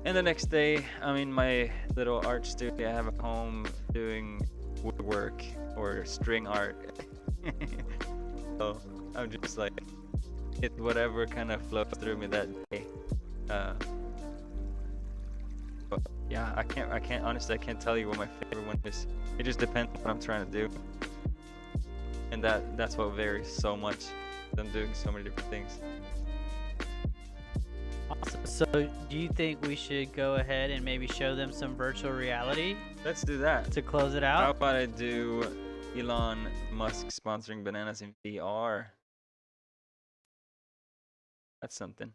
and the next day I'm in my little art studio I have at home doing woodwork or string art. So I'm just it whatever kind of flows through me that day. But yeah, I can't honestly, I can't tell you what my favorite one is. It just depends on what I'm trying to do, and that's what varies so much. I'm doing so many different things. Awesome. So, do you think we should go ahead and maybe show them some virtual reality Let's do that. to close it How out? about I do Elon Musk sponsoring bananas in VR? That's something.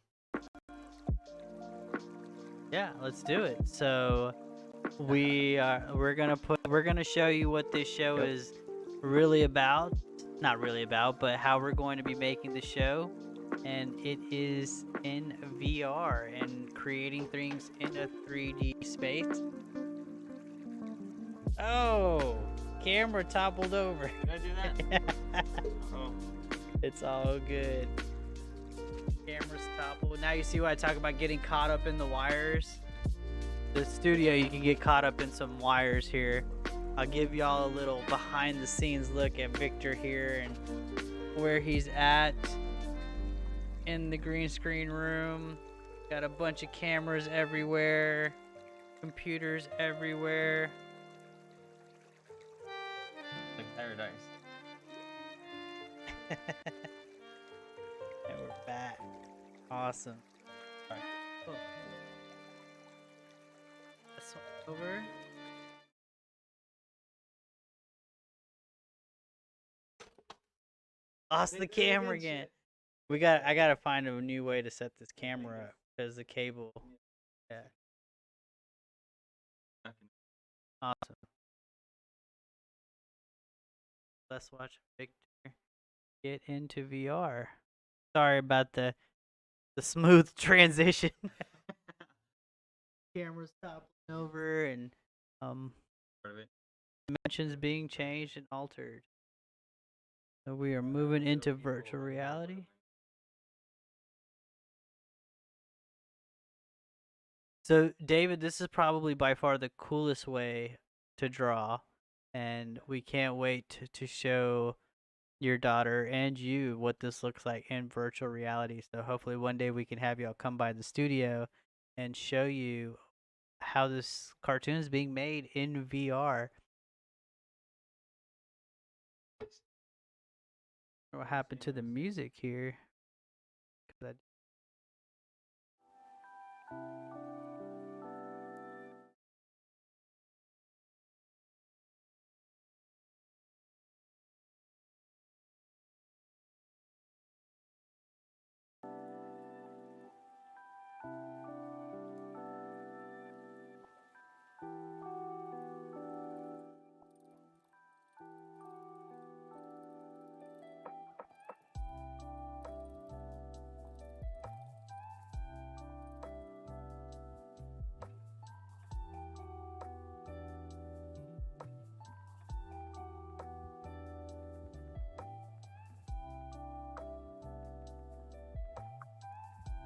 Yeah, let's do it. So, we're gonna show you what this show Yep. is really about. Not really about, but how we're going to be making the show, and it is in VR and creating things in a 3D space. Oh, camera toppled over. Did I do that? Oh. It's all good. Camera's toppled. Now you see why I talk about getting caught up in the wires. The studio, you can get caught up in some wires here. I'll give y'all a little behind the scenes look at Victor here and where he's at in the green screen room. Got a bunch of cameras everywhere, computers everywhere. Like paradise. And we're back. Awesome. Alright. Cool. This one over. Lost the camera again. I gotta find a new way to set this camera up because the cable. Yeah. Awesome. Let's watch Victor get into VR. Sorry about the smooth transition. Camera's toppling over and Part of it. dimensions being changed and altered. So we are moving into virtual reality. So David, this is probably by far the coolest way to draw, and we can't wait to show your daughter and you what this looks like in virtual reality. So hopefully one day we can have y'all come by the studio and show you how this cartoon is being made in VR. What happened to the music here? 'Cause I-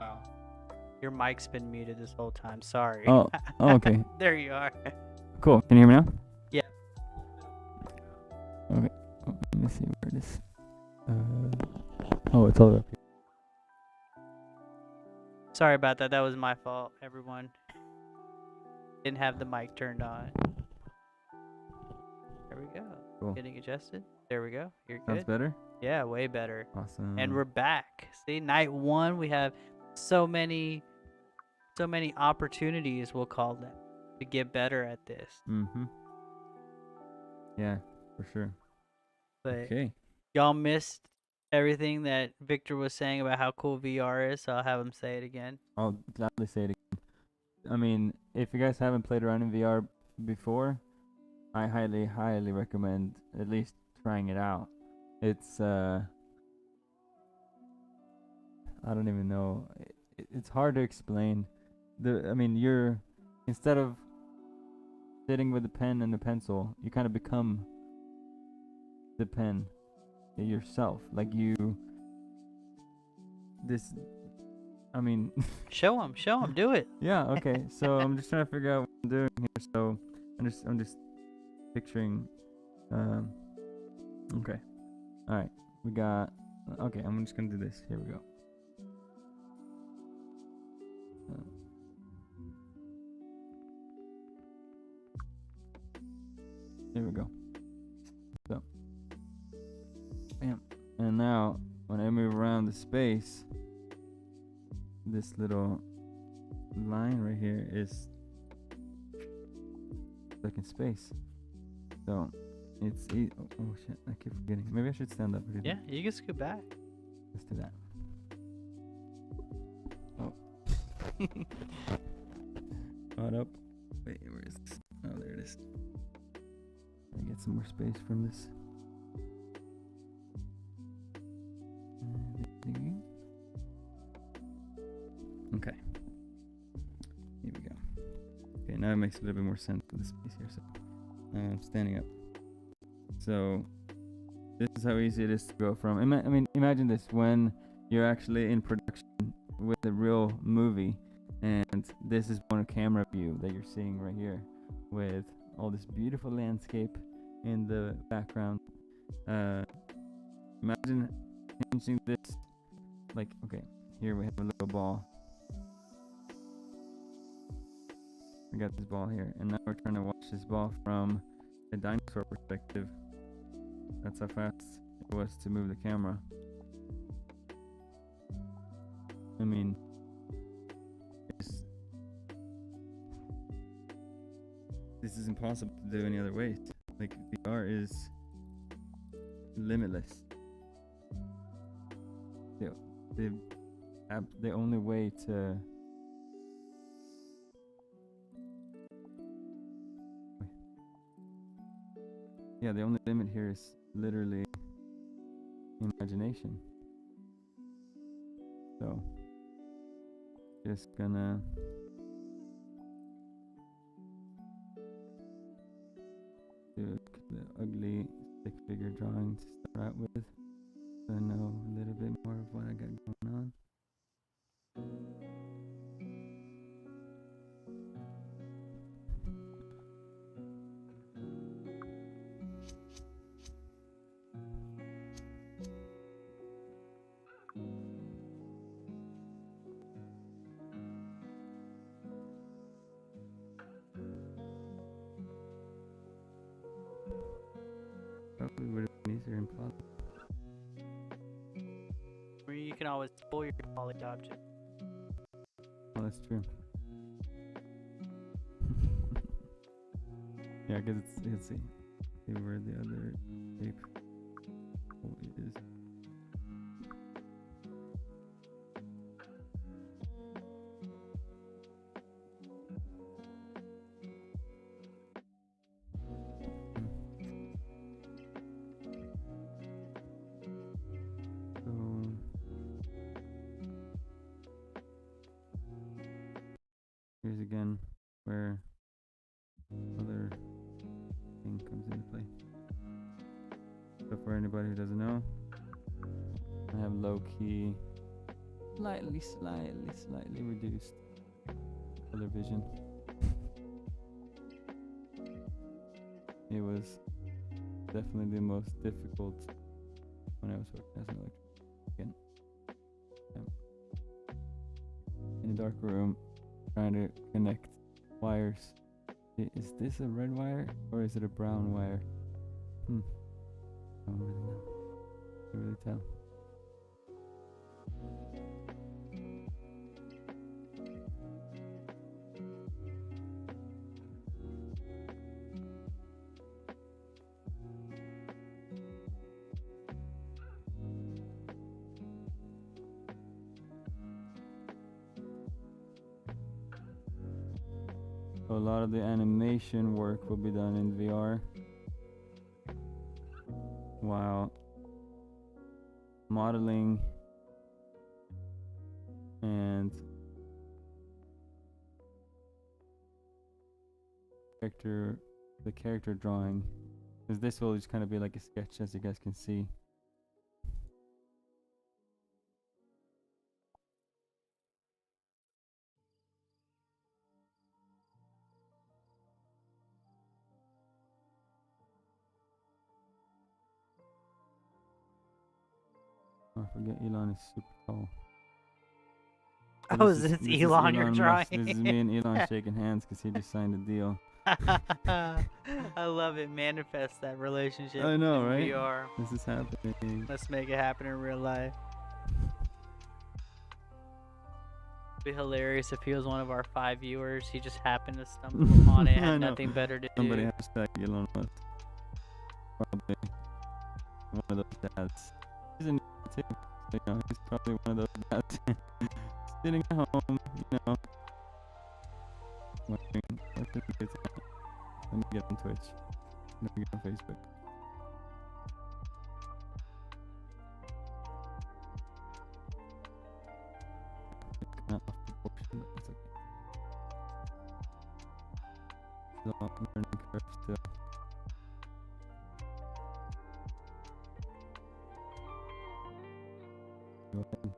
Wow. Your mic's been muted this whole time. Sorry. Oh, okay. There you are. Cool. Can you hear me now? Yeah. Okay. Oh, let me see where it is. Oh, it's all up here. Sorry about that. That was my fault, everyone. Didn't have the mic turned on. There we go. Cool. Getting adjusted. There we go. You're Sounds good. better. Yeah, way better. Awesome. And we're back. See, night one, we have so many opportunities, we'll call them, to get better at this. Mm-hmm. Yeah, for sure. But Okay. y'all missed everything that Victor was saying about how cool VR is, so I'll have him say it again. I'll gladly say it again. I mean, if you guys haven't played around in VR before, I highly, highly recommend at least trying it out. It's I don't even know. It's hard to explain. I mean, you're instead of sitting with a pen and a pencil, you kind of become the pen yourself. Like I mean, Show him, do it. yeah, okay. So I'm just trying to figure out what I'm doing here. So I'm just picturing. Okay. All right. We got. Okay. I'm just gonna do this. Here we go. Here we go. So. Bam. And now when I move around the space, this little line right here is like in space. So it's oh shit, I keep forgetting. Maybe I should stand up. Yeah, you can scoot back. Let's do that. Oh. Hold up. Wait, where is this? Oh, there it is. Let me get some more space from this. Okay. Here we go. Okay, now it makes a little bit more sense with the space here. So now I'm standing up. So this is how easy it is to go from. I mean, imagine this when you're actually in production with a real movie, and this is one camera view that you're seeing right here, with all this beautiful landscape in the background. Imagine changing this. Like, okay, here we have a little ball. We got this ball here, and now we're trying to watch this ball from a dinosaur perspective. That's how fast it was to move the camera. I mean, this is impossible to do any other ways. Like, VR is limitless. The only way to the only limit here is literally imagination. So just gonna do the ugly stick figure drawing to start out with, so I know a little bit more of what I got going on. Probably would have been easier in Poly. Or you can always pull your poly object. Oh, that's true. Yeah, because let's see where the other tape hole is. Here's again where other thing comes into play. So for anybody who doesn't know, I have low key, slightly reduced color vision. It was definitely the most difficult when I was working as an electrician. In the dark room trying to connect wires. Is this a red wire or is it a brown wire? I don't really know. Can't really tell. So a lot of the animation work will be done in VR, while modeling and the character drawing, because this will just kind of be like a sketch, as you guys can see. Oh, I forget Elon is super tall. So Oh, this is is- this this is Elon you're Musk. drawing? This is me and Elon shaking hands because he just signed a deal. I love it. Manifest that relationship. I know, in right? VR. This is happening. Let's make it happen in real life. Be hilarious if he was one of our 5 viewers. He just happened to stumble upon it, I had know. nothing better to Somebody do. hashtag Elon Musk. Probably one of those dads. He's in too. So, you know, he's probably one of those dads sitting at home, you know. Watching videos. Let me get on Twitch. Let me get on Facebook. It's kind of off proportion, but it's okay. Still on learning curve still. Go ahead.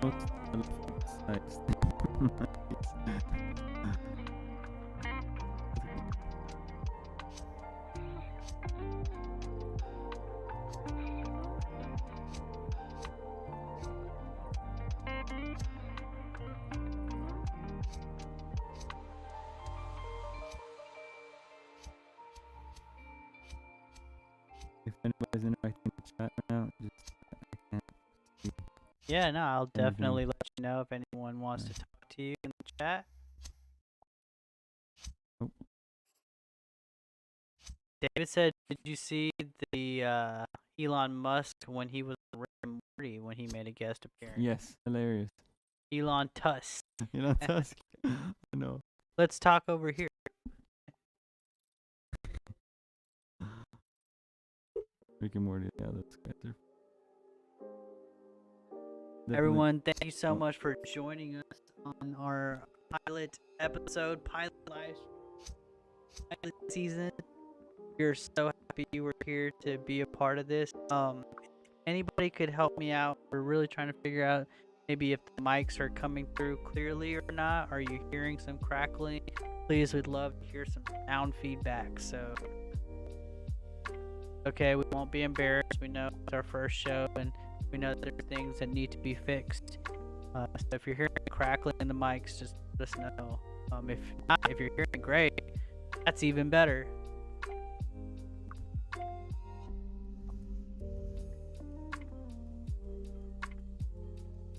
Most elephant-sized monkeys. If anybody's interacting in the chat right now, just I can't see. Yeah, no, I'll Anything. definitely let you know if anyone wants to Nice. talk to you in the chat. Oh. David said, "Did you see the Elon Musk when he was Rick and Morty when he made a guest appearance?" Yes, hilarious. Elon Tusk. Elon Musk. I know. Let's talk over here. Rick and Morty. Yeah, that's great. Definitely. Everyone, thank you so Oh. much for joining us on our pilot episode, pilot season. We're so happy you were here to be a part of this. Anybody could help me out. We're really trying to figure out maybe if the mics are coming through clearly or not. Are you hearing some crackling? Please, we'd love to hear some sound feedback. So, okay, we won't be embarrassed. We know it's our first show and we know that there are things that need to be fixed. So if you're hearing crackling in the mics, just let us know. If not, if you're hearing great, that's even better.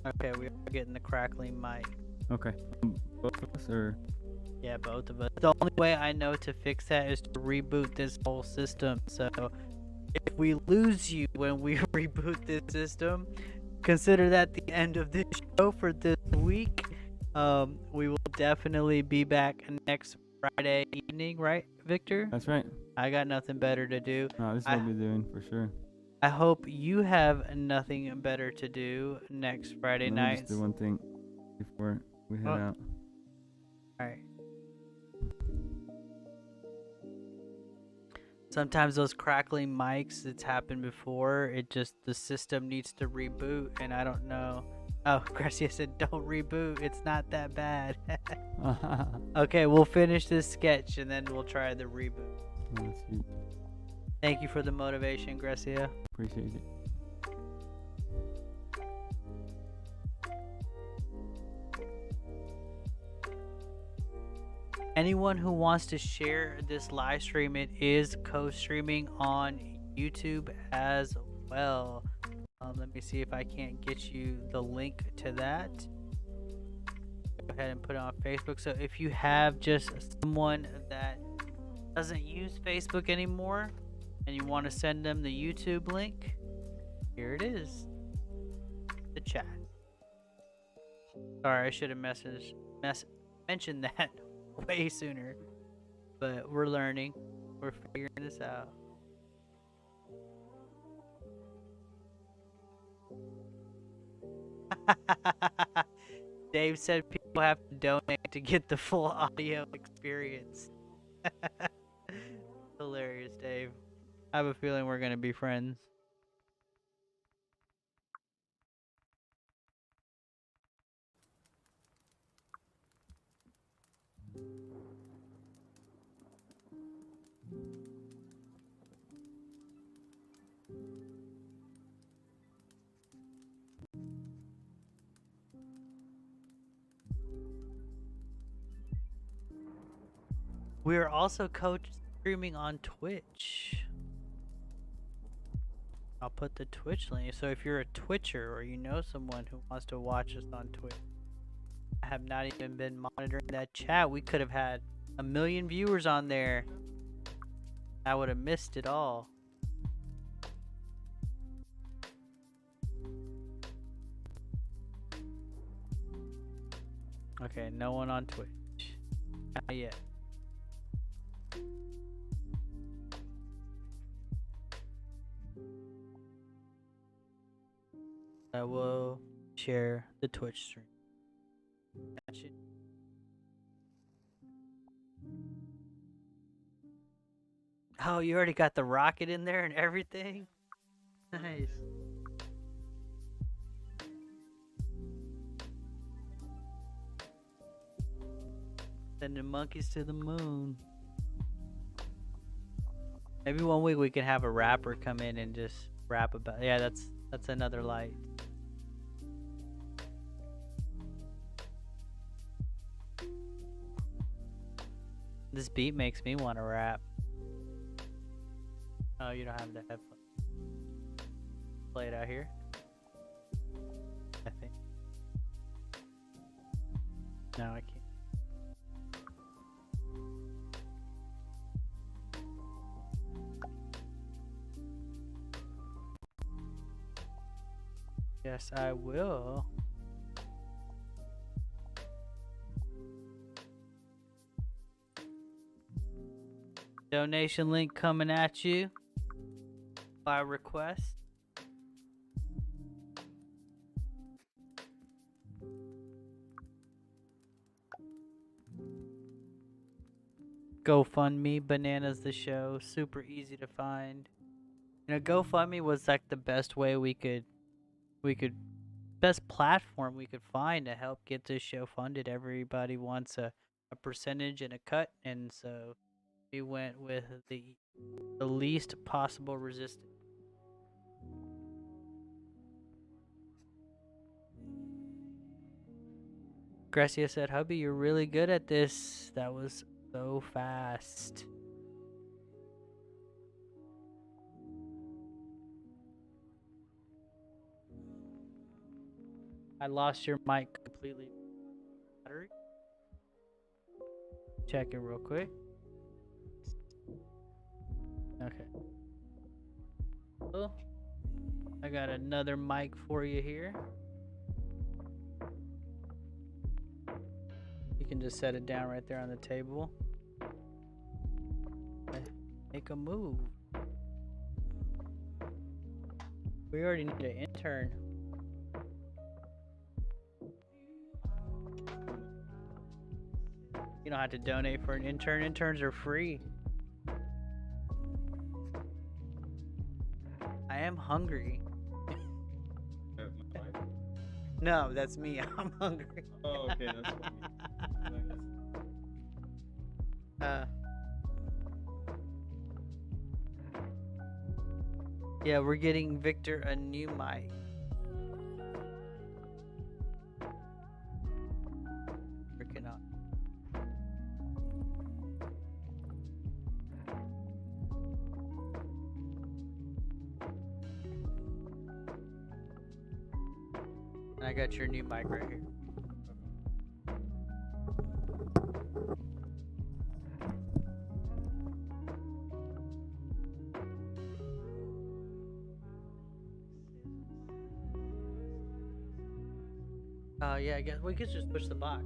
Okay, we are getting the crackling mic. Okay. Both of us or Yeah, both of us. The only way I know to fix that is to reboot this whole system. So if we lose you when we reboot this system, consider that the end of this show for this week. We will definitely be back next Friday evening, right, Victor? That's right. I got nothing better to do. No, this is what we'll be doing for sure. I hope you have nothing better to do next Friday Let me night. just do one thing before we head Oh. out. All right. Sometimes those crackling mics, it's happened before. It just, the system needs to reboot, and I don't know. Oh, Gracia said, don't reboot. It's not that bad. Okay, we'll finish this sketch, and then we'll try the reboot. Oh, sweet. Thank you for the motivation, Gracia. Appreciate it. Anyone who wants to share this live stream, it is co-streaming on YouTube as well. Let me see if I can't get you the link to that. Go ahead and put it on Facebook. So if you have just someone that doesn't use Facebook anymore and you want to send them the YouTube link, here it is, the chat. Sorry, I should have mentioned that way sooner, but we're learning, we're figuring this out. Dave said people have to donate to get the full audio experience. Hilarious, Dave. I have a feeling we're gonna be friends. We are also streaming on Twitch. I'll put the Twitch link. So if you're a Twitcher or you know someone who wants to watch us on Twitch, I have not even been monitoring that chat. We could have had 1 million viewers on there. I would have missed it all. Okay, no one on Twitch. Not yet. I will share the Twitch stream. Gotcha. Oh, you already got the rocket in there and everything? Nice. Sending monkeys to the moon. Maybe one week we can have a rapper come in and just rap about. Yeah, that's another light. This beat makes me want to rap. Oh, you don't have the headphones. Play it out here. I think. No, I can't. Yes, I will. Donation link coming at you by request. GoFundMe, Bananas the Show, super easy to find. You know, GoFundMe was like the best way we could best platform we could find to help get this show funded. Everybody wants a percentage and a cut, and so we went with the least possible resistance. Gracia said, "Hubby, you're really good at this. That was so fast." I lost your mic completely. Battery? Check it real quick. Okay. Oh. I got another mic for you here. You can just set it down right there on the table. Make a move. We already need an intern. You don't have to donate for an intern. Interns are free. I am hungry. No, that's me. I'm hungry. Oh, okay, that's Yeah, we're getting Victor a new mic. Freaking out. And I got your new mic right here. Yeah, I guess we could just push the box.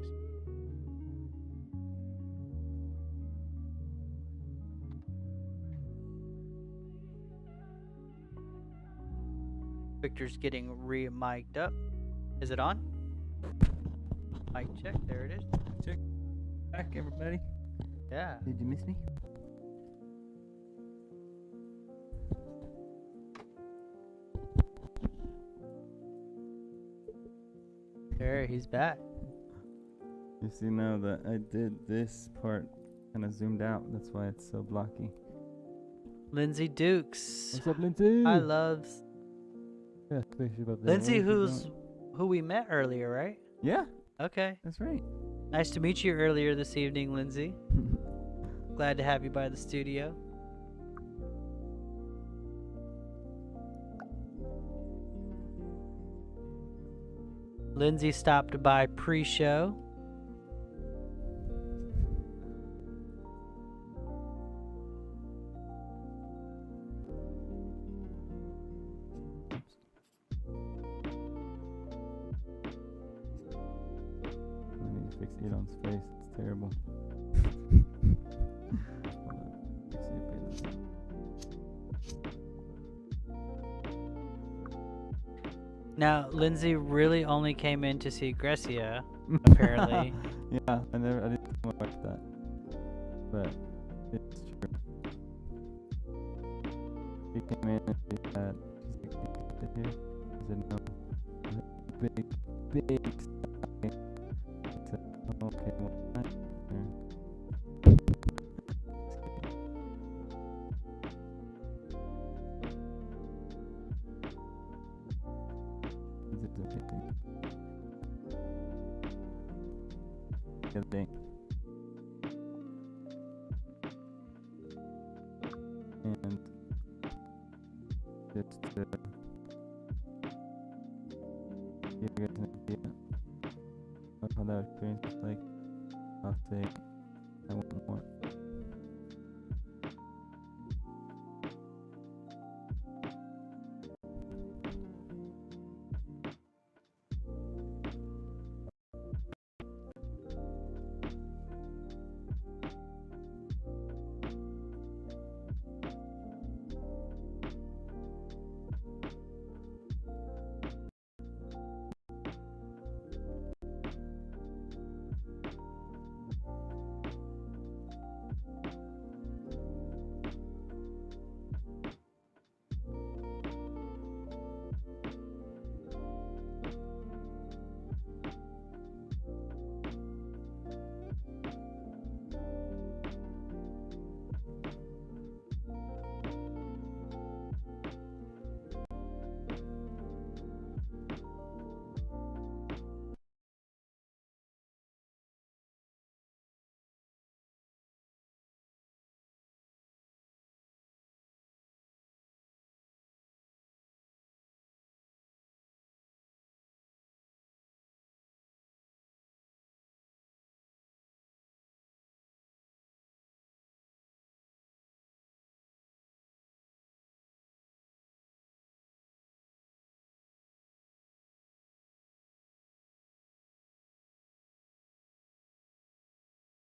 Victor's getting re-mic'd up. Is it on? Mic check. There it is. Check. Back, everybody. Yeah. Did you miss me? There, he's back. You see now that I did this part kind of zoomed out. That's why it's so blocky. Lindsay Dukes. What's up, Lindsay? I love Yeah, especially about that. Lindsay, What is it who we met earlier, right? Yeah, Okay. that's right. Nice to meet you earlier this evening, Lindsay. Glad to have you by the studio. Lindsay stopped by pre-show. I need to fix Elon's face. It's terrible. Hold on. Fix it, pay this. Now, Lindsay really only came in to see Grecia, apparently. Yeah, I didn't come up with that. But it's true. She came in and she said, she's like, "Can you sit here?" I said, "No." She's like, big stocking. I said, "Oh, okay, well, fine." This is amazing. Good thing. And just to give you guys an idea of how that experience is like, I'll say I want more.